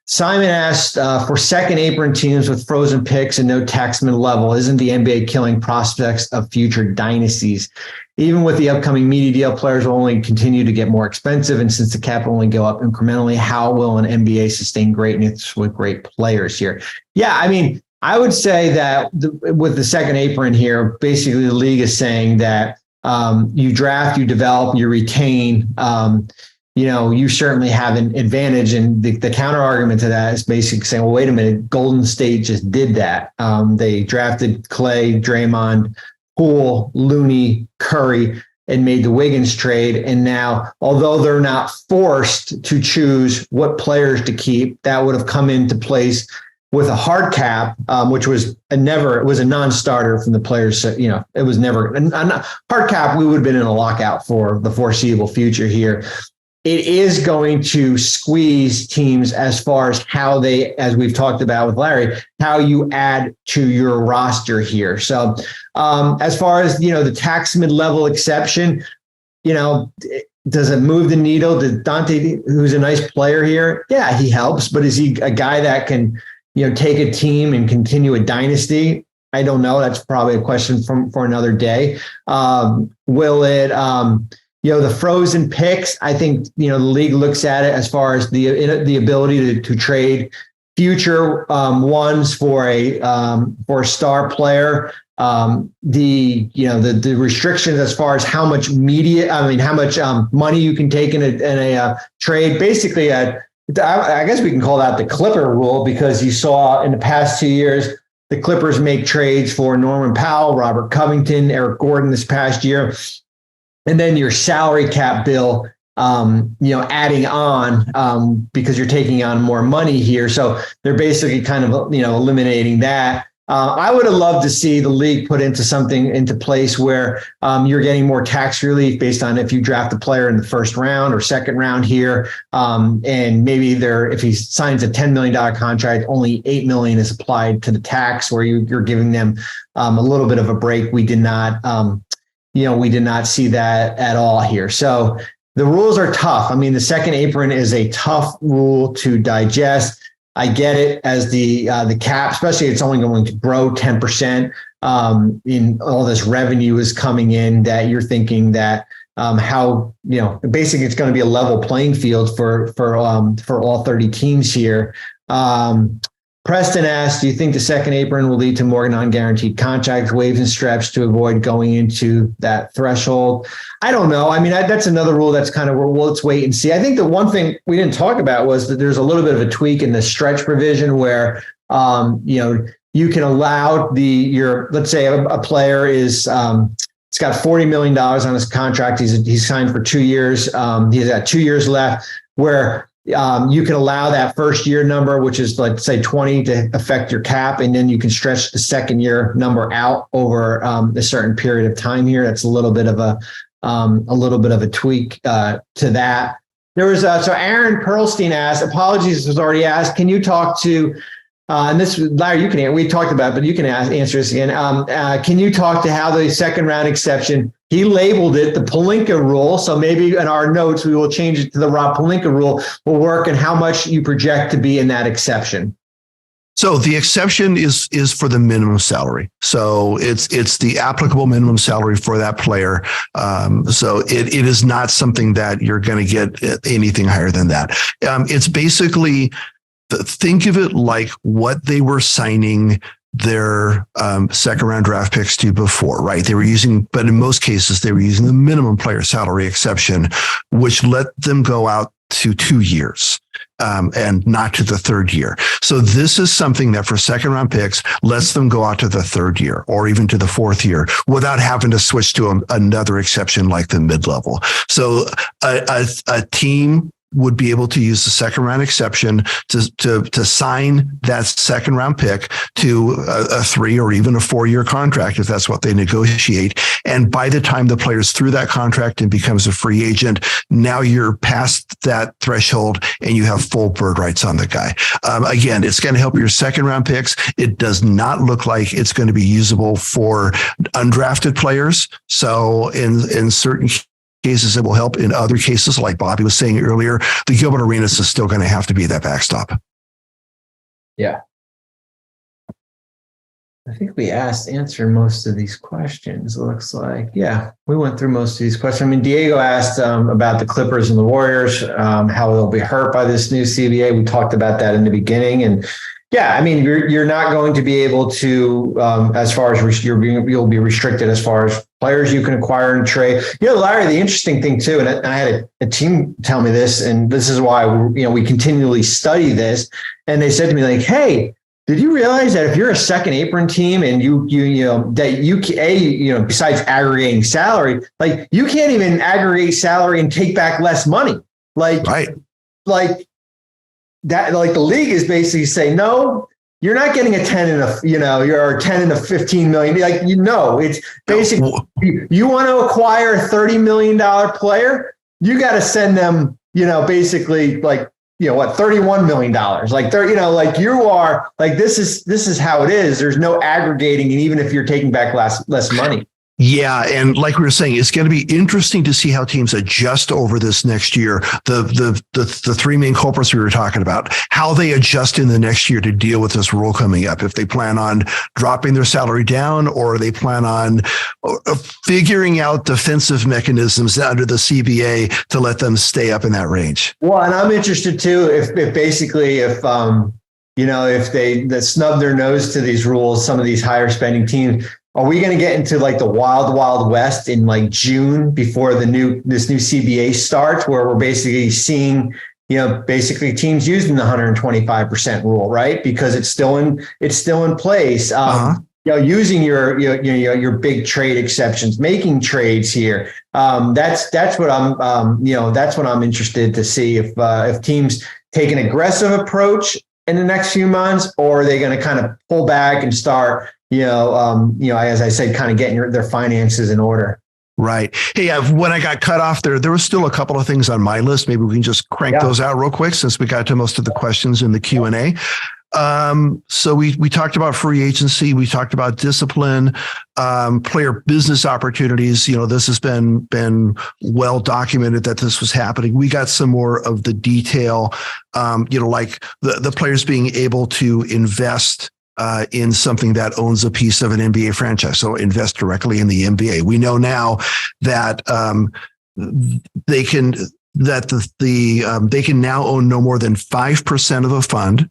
Simon asked, for second apron teams with frozen picks and no tax mid-level, isn't the NBA killing prospects of future dynasties? Even with the upcoming media deal, players will only continue to get more expensive. And since the cap will only go up incrementally, how will an NBA sustain greatness with great players here? Yeah, I would say that with the second apron here, basically the league is saying that you draft, you develop, you retain. you certainly have an advantage. And the counter argument to that is basically saying, well, wait a minute, Golden State just did that. They drafted Clay, Draymond, Poole, Looney, Curry, and made the Wiggins trade. And now, although they're not forced to choose what players to keep, that would have come into place with a hard cap, which was it was a non-starter from the players. It was never a hard cap. We would have been in a lockout for the foreseeable future here. It is going to squeeze teams as far as how they, as we've talked about with Larry, how you add to your roster here. So as far as, the tax mid-level exception, does it move the needle? Did Dante, who's a nice player here? Yeah, he helps, but is he a guy that can, take a team and continue a dynasty? I don't know. That's probably a question for another day. Will it, the frozen picks, I think, the league looks at it as far as the ability to trade future ones for a star player. The restrictions as far as how much money you can take in a trade. Basically, I guess we can call that the Clipper rule, because you saw in the past 2 years, the Clippers make trades for Norman Powell, Robert Covington, Eric Gordon this past year. And then your salary cap bill, adding on because you're taking on more money here. So they're basically kind of, eliminating that. I would have loved to see the league put into place where you're getting more tax relief based on if you draft a player in the first round or second round here. And maybe if he signs a $10 million contract, only $8 million is applied to the tax, where you're giving them a little bit of a break. We did not see that at all here. So the rules are tough. I mean, the second apron is a tough rule to digest. I get it as the cap, especially it's only going to grow 10%. In all this revenue is coming in, that you're thinking that basically it's going to be a level playing field for all 30 teams here. Preston asked, do you think the second apron will lead to more non-guaranteed contracts, waivers, and stretch to avoid going into that threshold? I don't know. I mean, that's another rule that's kind of, well, let's wait and see. I think the one thing we didn't talk about was that there's a little bit of a tweak in the stretch provision where, you can allow let's say a player is, it's got $40 million on his contract. He's signed for 2 years. He's got 2 years left, where you can allow that first year number, which is, let's say 20, to affect your cap, and then you can stretch the second year number out over a certain period of time here. That's a little bit of a tweak to that. There was so Aaron Perlstein asked, apologies, was already asked, can you talk to and this, Larry, we talked about it, but you can answer this again. Can you talk to how the second round exception, he labeled it the Pelinka rule. So maybe in our notes, we will change it to the Rob Pelinka rule, will work, and how much you project to be in that exception. So the exception is for the minimum salary. So it's the applicable minimum salary for that player. So it is not something that you're going to get anything higher than that. It's basically, think of it like what they were signing their second round draft picks to before, right? They were using, but in most cases, they were using the minimum player salary exception, which let them go out to 2 years and not to the third year. So this is something that for second round picks lets them go out to the third year or even to the fourth year without having to switch to another exception like the mid-level. So a team would be able to use the second round exception to sign that second round pick to a 3 or even a 4 year contract, if that's what they negotiate. And by the time the player's through that contract and becomes a free agent, now you're past that threshold and you have full bird rights on the guy. Again, it's going to help your second round picks. It does not look like it's going to be usable for undrafted players. So in certain cases, it will help. In other cases, like Bobby was saying earlier, the Gilbert Arenas is still going to have to be that backstop. Yeah. I think we answered most of these questions. It looks like, yeah, we went through most of these questions. I mean, Diego asked about the Clippers and the Warriors, how they'll be hurt by this new CBA. We talked about that in the beginning. And Yeah, I mean, you're not going to be able to, as far as you'll be restricted as far as players you can acquire and trade. Larry, the interesting thing too, and I had a team tell me this, and this is why we continually study this. And they said to me like, "Hey, did you realize that if you're a second apron team and besides aggregating salary, like you can't even aggregate salary and take back less money, like that, like the league is basically saying, no, you're not getting a 10 and you're 10 and a 15 million. Like, it's basically, you want to acquire a $30 million player, you got to send them, basically like, $31 million, like like you are like, this is how it is. There's no aggregating. And even if you're taking back less money. Yeah, and like we were saying, it's going to be interesting to see how teams adjust over this next year. The three main culprits we were talking about, how they adjust in the next year to deal with this rule coming up. If they plan on dropping their salary down, or they plan on figuring out defensive mechanisms under the CBA to let them stay up in that range. Well, and I'm interested too if they snub their nose to these rules, some of these higher spending teams. Are we going to get into like the wild, wild west in like June before this new CBA starts, where we're basically seeing, basically teams using the 125% rule, right? Because it's still in place. Using your big trade exceptions, making trades here. That's what I'm interested to see if teams take an aggressive approach in the next few months, or are they going to kind of pull back and start, as I said, kind of getting their finances in order. Right. Hey, when I got cut off there was still a couple of things on my list. Maybe we can just crank those out real quick since we got to most of the questions in the Q&A. So we talked about free agency. We talked about discipline, player business opportunities. This has been well documented that this was happening. We got some more of the detail, like the players being able to invest in something that owns a piece of an NBA franchise. So invest directly in the NBA. We know now that they can now own no more than 5% of a fund.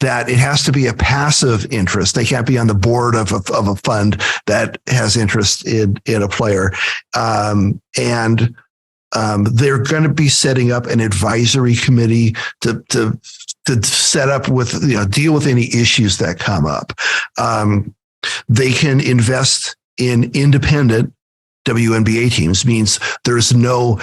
That it has to be a passive interest. They can't be on the board of a fund that has interest in a player. And they're going to be setting up an advisory committee to set up with, deal with any issues that come up. They can invest in independent WNBA teams, means there's no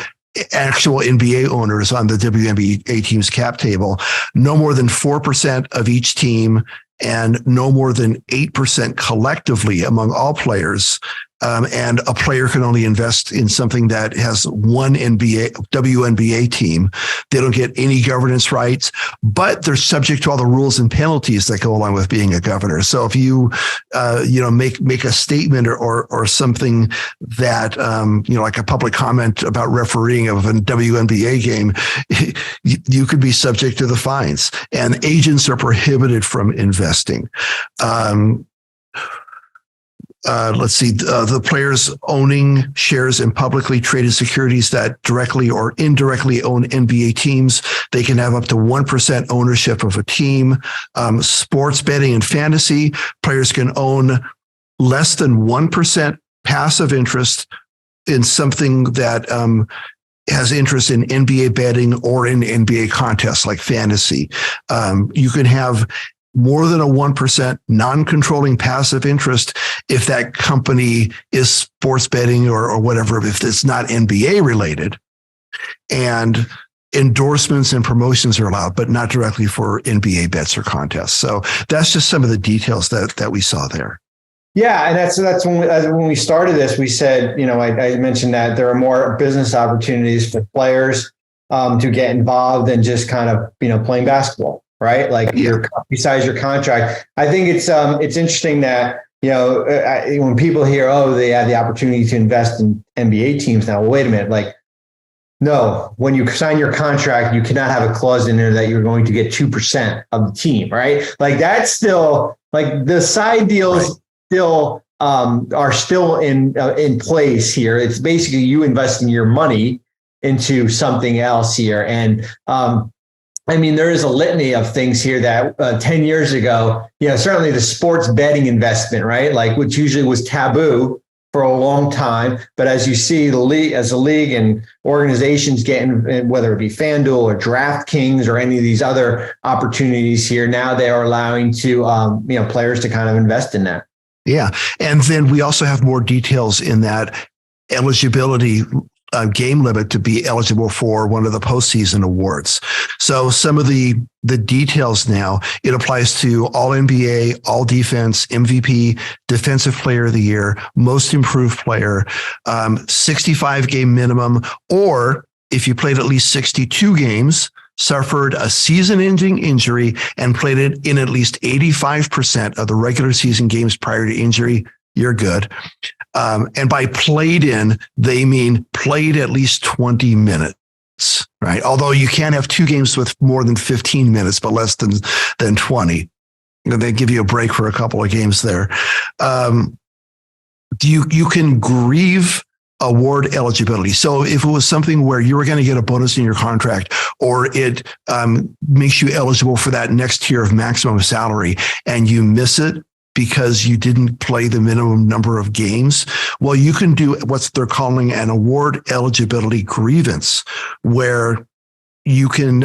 actual NBA owners on the WNBA team's cap table, no more than 4% of each team and no more than 8% collectively among all players. And a player can only invest in something that has one WNBA team. They don't get any governance rights, but they're subject to all the rules and penalties that go along with being a governor. So if you, make a statement or something that, like a public comment about refereeing of a WNBA game, you could be subject to the fines, and agents are prohibited from investing. Let's see, the players owning shares in publicly traded securities that directly or indirectly own NBA teams. They can have up to 1% ownership of a team. Sports betting and fantasy, players can own less than 1% passive interest in something that has interest in NBA betting or in NBA contests like fantasy. You can have more than a 1% non-controlling passive interest if that company is sports betting or whatever, if it's not NBA related. And endorsements and promotions are allowed, but not directly for NBA bets or contests. So that's just some of the details that we saw there. Yeah, and that's when we started this, we said, I mentioned that there are more business opportunities for players to get involved than just kind of, playing basketball. Right. Like besides your contract, I think it's interesting that, when people hear, they have the opportunity to invest in NBA teams now, well, wait a minute, like, no, when you sign your contract, you cannot have a clause in there that you're going to get 2% of the team. Right. Like that's still like the side deals still are still in place here. It's basically you investing your money into something else here. And, I mean, there is a litany of things here that 10 years ago, certainly the sports betting investment, right? Like, which usually was taboo for a long time. But as you see the league and organizations getting, whether it be FanDuel or DraftKings or any of these other opportunities here, now they are allowing to, players to kind of invest in that. Yeah. And then we also have more details in that eligibility game limit to be eligible for one of the postseason awards. So some of the details now, it applies to all NBA, all defense, MVP, defensive player of the year, most improved player, 65 game minimum, or if you played at least 62 games, suffered a season-ending injury, and played it in at least 85% of the regular season games prior to injury, you're good. And by played in, they mean played at least 20 minutes, right? Although you can't have two games with more than 15 minutes, but less than 20. They give you a break for a couple of games there. You can grieve award eligibility. So if it was something where you were going to get a bonus in your contract, or it makes you eligible for that next tier of maximum salary, and you miss it because you didn't play the minimum number of games, well, you can do what they're calling an award eligibility grievance, where you can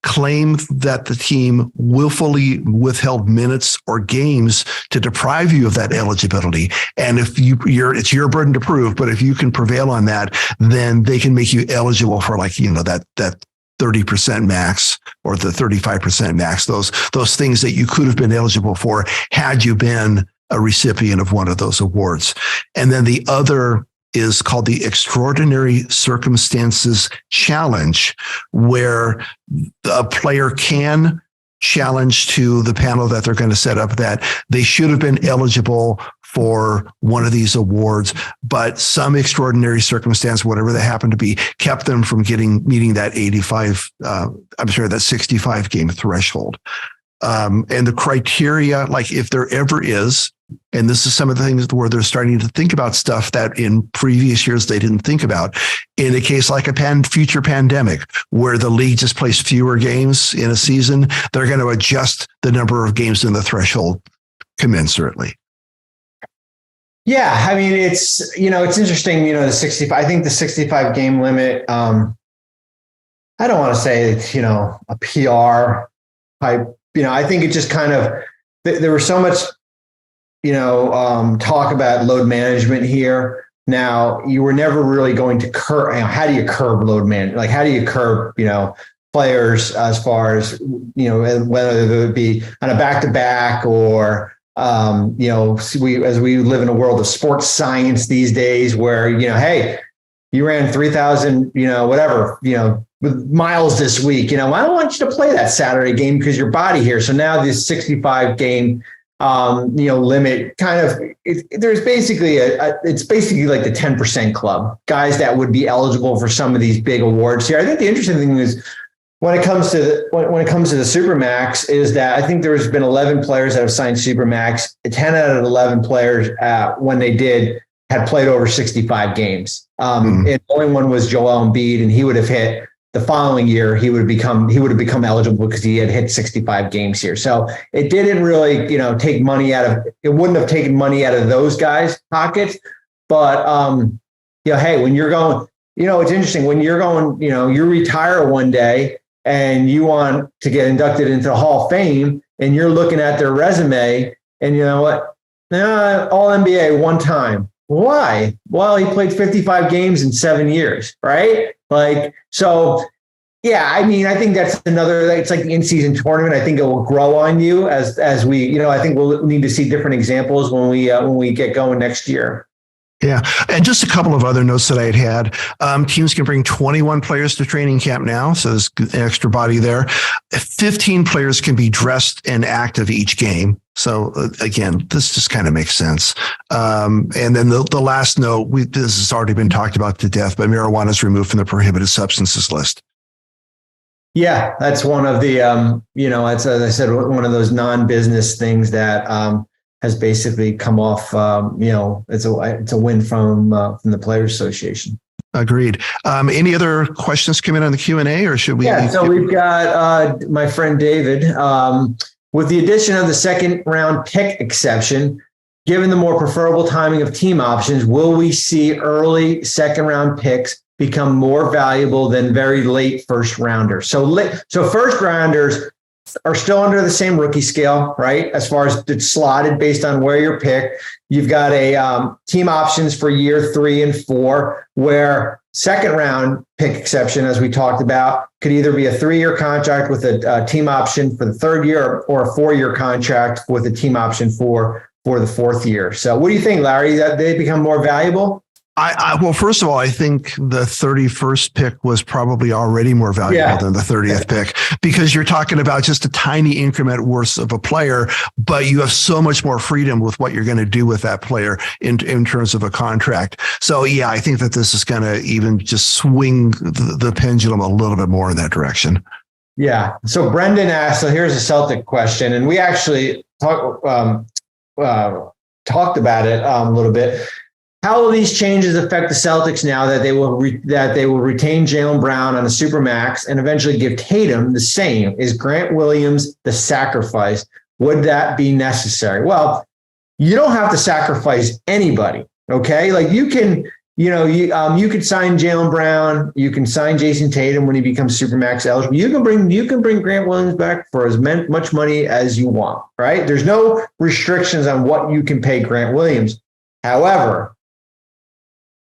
claim that the team willfully withheld minutes or games to deprive you of that eligibility. And if it's your burden to prove, but if you can prevail on that, then they can make you eligible for that 30% max or the 35% max, those things that you could have been eligible for had you been a recipient of one of those awards. And then the other is called the Extraordinary Circumstances Challenge, where a player can challenge to the panel that they're going to set up that they should have been eligible for one of these awards, but some extraordinary circumstance, whatever that happened to be, kept them from meeting that 65 game threshold. And the criteria, like if there ever is, and this is some of the things where they're starting to think about stuff that in previous years they didn't think about. In a case like a future pandemic, where the league just plays fewer games in a season, they're going to adjust the number of games in the threshold commensurately. Yeah, I mean, it's interesting, the 65, I think the 65 game limit, I don't want to say it's, a PR type, I think it just kind of, there was so much, talk about load management here. Now, you were never really going to curb, how do you curb load management? Like, how do you curb, players as far as, whether it be on a back-to-back or, as we live in a world of sports science these days where, hey, you ran 3,000, miles this week, I don't want you to play that Saturday game because your body here. So now this 65 game, limit kind of, there's basically it's basically like the 10% club, guys that would be eligible for some of these big awards here. I think the interesting thing is, when it comes to the Supermax, is that I think there's been 11 players that have signed Supermax. 10 out of 11 players, when they did, had played over 65 games. And the only one was Joel Embiid, and he would have hit the following year. He would have become eligible because he had hit 65 games here. So it didn't really, take money out of. It wouldn't have taken money out of those guys' pockets. But hey, when you're going, it's interesting when you're going. You retire one day, and you want to get inducted into the Hall of Fame, and you're looking at their resume, and you know what? All NBA one time. Why? Well, he played 55 games in 7 years, right? So, yeah, I mean, I think that's it's like the in-season tournament. I think it will grow on you as we, I think we'll need to see different examples when we get going next year. Yeah. And just a couple of other notes that I had. Teams can bring 21 players to training camp now. So there's an extra body there. 15 players can be dressed and active each game. So again, this just kind of makes sense. And then the last note, this has already been talked about to death, but marijuana is removed from the prohibited substances list. Yeah, that's one of the, it's, as I said, one of those non-business things that has basically come off, it's a win from the Players Association. Agreed. Any other questions come in on the Q&A, or should we? Yeah, so we've got my friend David. With the addition of the second round pick exception, given the more preferable timing of team options, will we see early second round picks become more valuable than very late first rounders? So first rounders are still under the same rookie scale, right? As far as it's slotted based on where you're picked. You've got a team options for year 3 and 4, where second round pick exception, as we talked about, could either be a 3-year contract with a team option for the 3rd year, or a 4-year contract with a team option for the 4th year. So what do you think, Larry, that they become more valuable? Well, first of all, I think the 31st pick was probably already more valuable than the 30th pick, because you're talking about just a tiny increment worth of a player, but you have so much more freedom with what you're going to do with that player in terms of a contract. So, yeah, I think that this is going to even just swing the pendulum a little bit more in that direction. Yeah. So Brendan asked, so here's a Celtic question, and we actually talked about it a little bit. How will these changes affect the Celtics now that they will retain Jaylen Brown on a supermax and eventually give Tatum the same? Is Grant Williams the sacrifice? Would that be necessary? Well, you don't have to sacrifice anybody. Okay, like you can, you could sign Jaylen Brown, you can sign Jason Tatum when he becomes supermax eligible. You can bring Grant Williams back for as much money as you want. Right? There's no restrictions on what you can pay Grant Williams. However,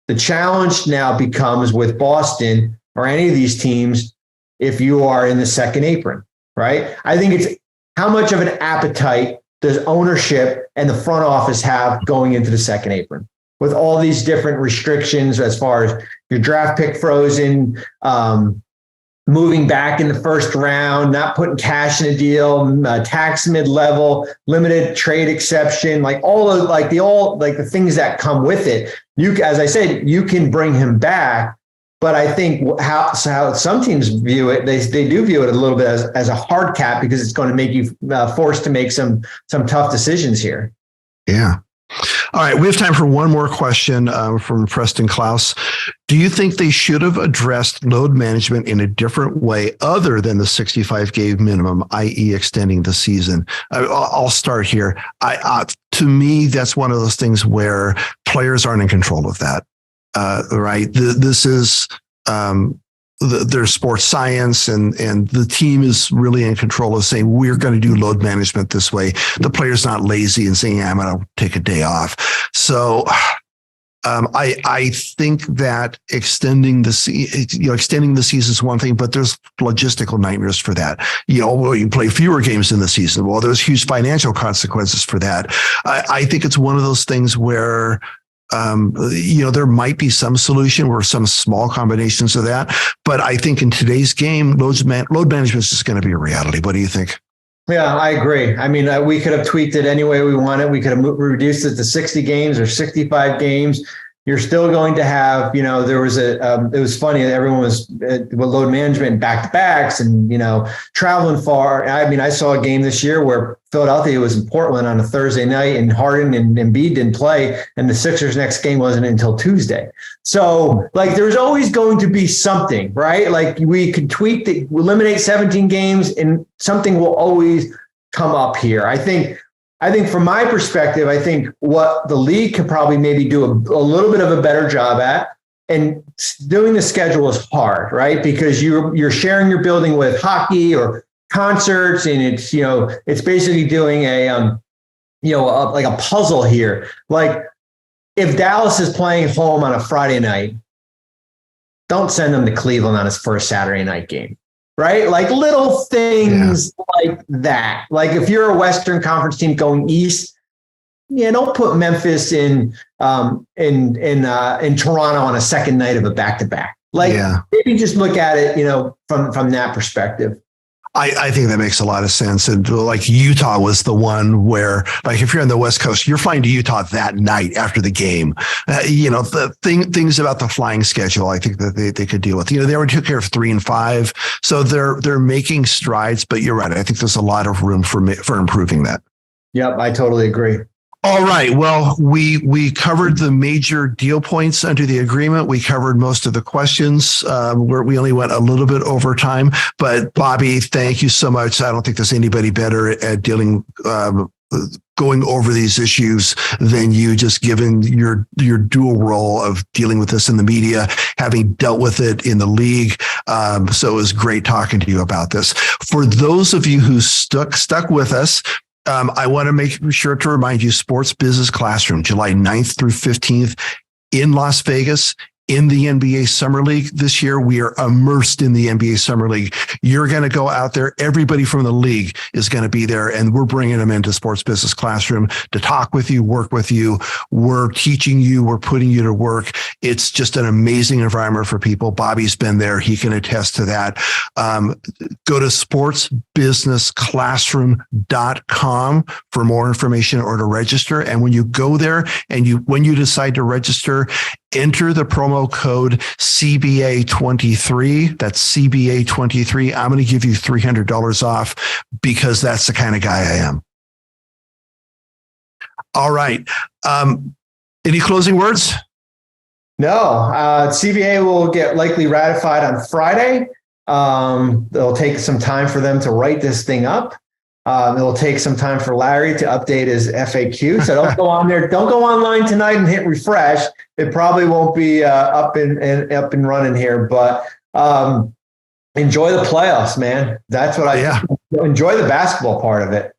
the challenge now becomes with Boston or any of these teams, if you are in the second apron, right? I think it's how much of an appetite does ownership and the front office have going into the second apron with all these different restrictions as far as your draft pick frozen, moving back in the first round, not putting cash in a deal, tax mid-level, limited trade exception, like the things that come with it. As I said, you can bring him back, but I think how some teams view it, they do view it a little bit as a hard cap, because it's going to make you forced to make some tough decisions here. Yeah. All right, we have time for one more question from Preston Klaus. Do you think they should have addressed load management in a different way other than the 65 game minimum, i.e. extending the season? I'll start here. To me, that's one of those things where players aren't in control of that, right? This is there's sports science, and the team is really in control of saying, we're going to do load management this way. The player's not lazy and saying, I'm going to take a day off. So I think that extending the season is one thing, but there's logistical nightmares for that. You play fewer games in the season. Well, there's huge financial consequences for that. I think it's one of those things where there might be some solution or some small combinations of that. But I think in today's game, load management is just going to be a reality. What do you think? Yeah, I agree. I mean, we could have tweaked it any way we wanted. We could have reduced it to 60 games or 65 games. You're still going to have, there was it was funny. Everyone was with load management, back-to-backs and, traveling far. I mean, I saw a game this year where Philadelphia was in Portland on a Thursday night and Harden and Embiid didn't play, and the Sixers' next game wasn't until Tuesday. So there's always going to be something, right? Like we could tweak eliminate 17 games and something will always come up here. I think from my perspective, I think what the league could probably maybe do a little bit of a better job at, and doing the schedule is hard, right? Because you're sharing your building with hockey or concerts, and it's basically doing a puzzle here. Like if Dallas is playing home on a Friday night, don't send them to Cleveland on his first Saturday night game. Right? Like little things like that. Like if you're a Western Conference team going east, don't put Memphis in Toronto on a second night of a back-to-back. Maybe just look at it, from that perspective. I think that makes a lot of sense. And Utah was the one where, if you're on the West Coast, you're flying to Utah that night after the game. The things about the flying schedule, I think that they could deal with. They already took care of 3 and 5, so they're making strides. But you're right. I think there's a lot of room for improving that. Yep, I totally agree. All right. Well, we covered the major deal points under the agreement. We covered most of the questions. We only went a little bit over time, but Bobby, thank you so much. I don't think there's anybody better at dealing, going over these issues than you, just given your dual role of dealing with this in the media, having dealt with it in the league. So it was great talking to you about this. For those of you who stuck with us, I want to make sure to remind you, Sports Business Classroom, July 9th through 15th in Las Vegas. In the NBA Summer League this year, we are immersed in the NBA Summer League. You're going to go out there. Everybody from the league is going to be there, and we're bringing them into Sports Business Classroom to talk with you, work with you. We're teaching you. We're putting you to work. It's just an amazing environment for people. Bobby's been there. He can attest to that. Go to sportsbusinessclassroom.com for more information or to register. And when you go there and when you decide to register, enter the promo code CBA23. That's CBA23. I'm going to give you $300 off because that's the kind of guy I am. All right. Any closing words? No. CBA will get likely ratified on Friday. It'll take some time for them to write this thing up. It'll take some time for Larry to update his FAQ. So don't go on there. Don't go online tonight and hit refresh. It probably won't be up and running here. But enjoy the playoffs, man. That's what enjoy the basketball part of it.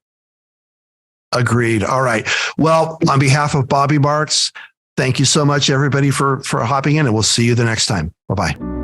Agreed. All right. Well, on behalf of Bobby Marks, thank you so much, everybody, for hopping in, and we'll see you the next time. Bye-bye.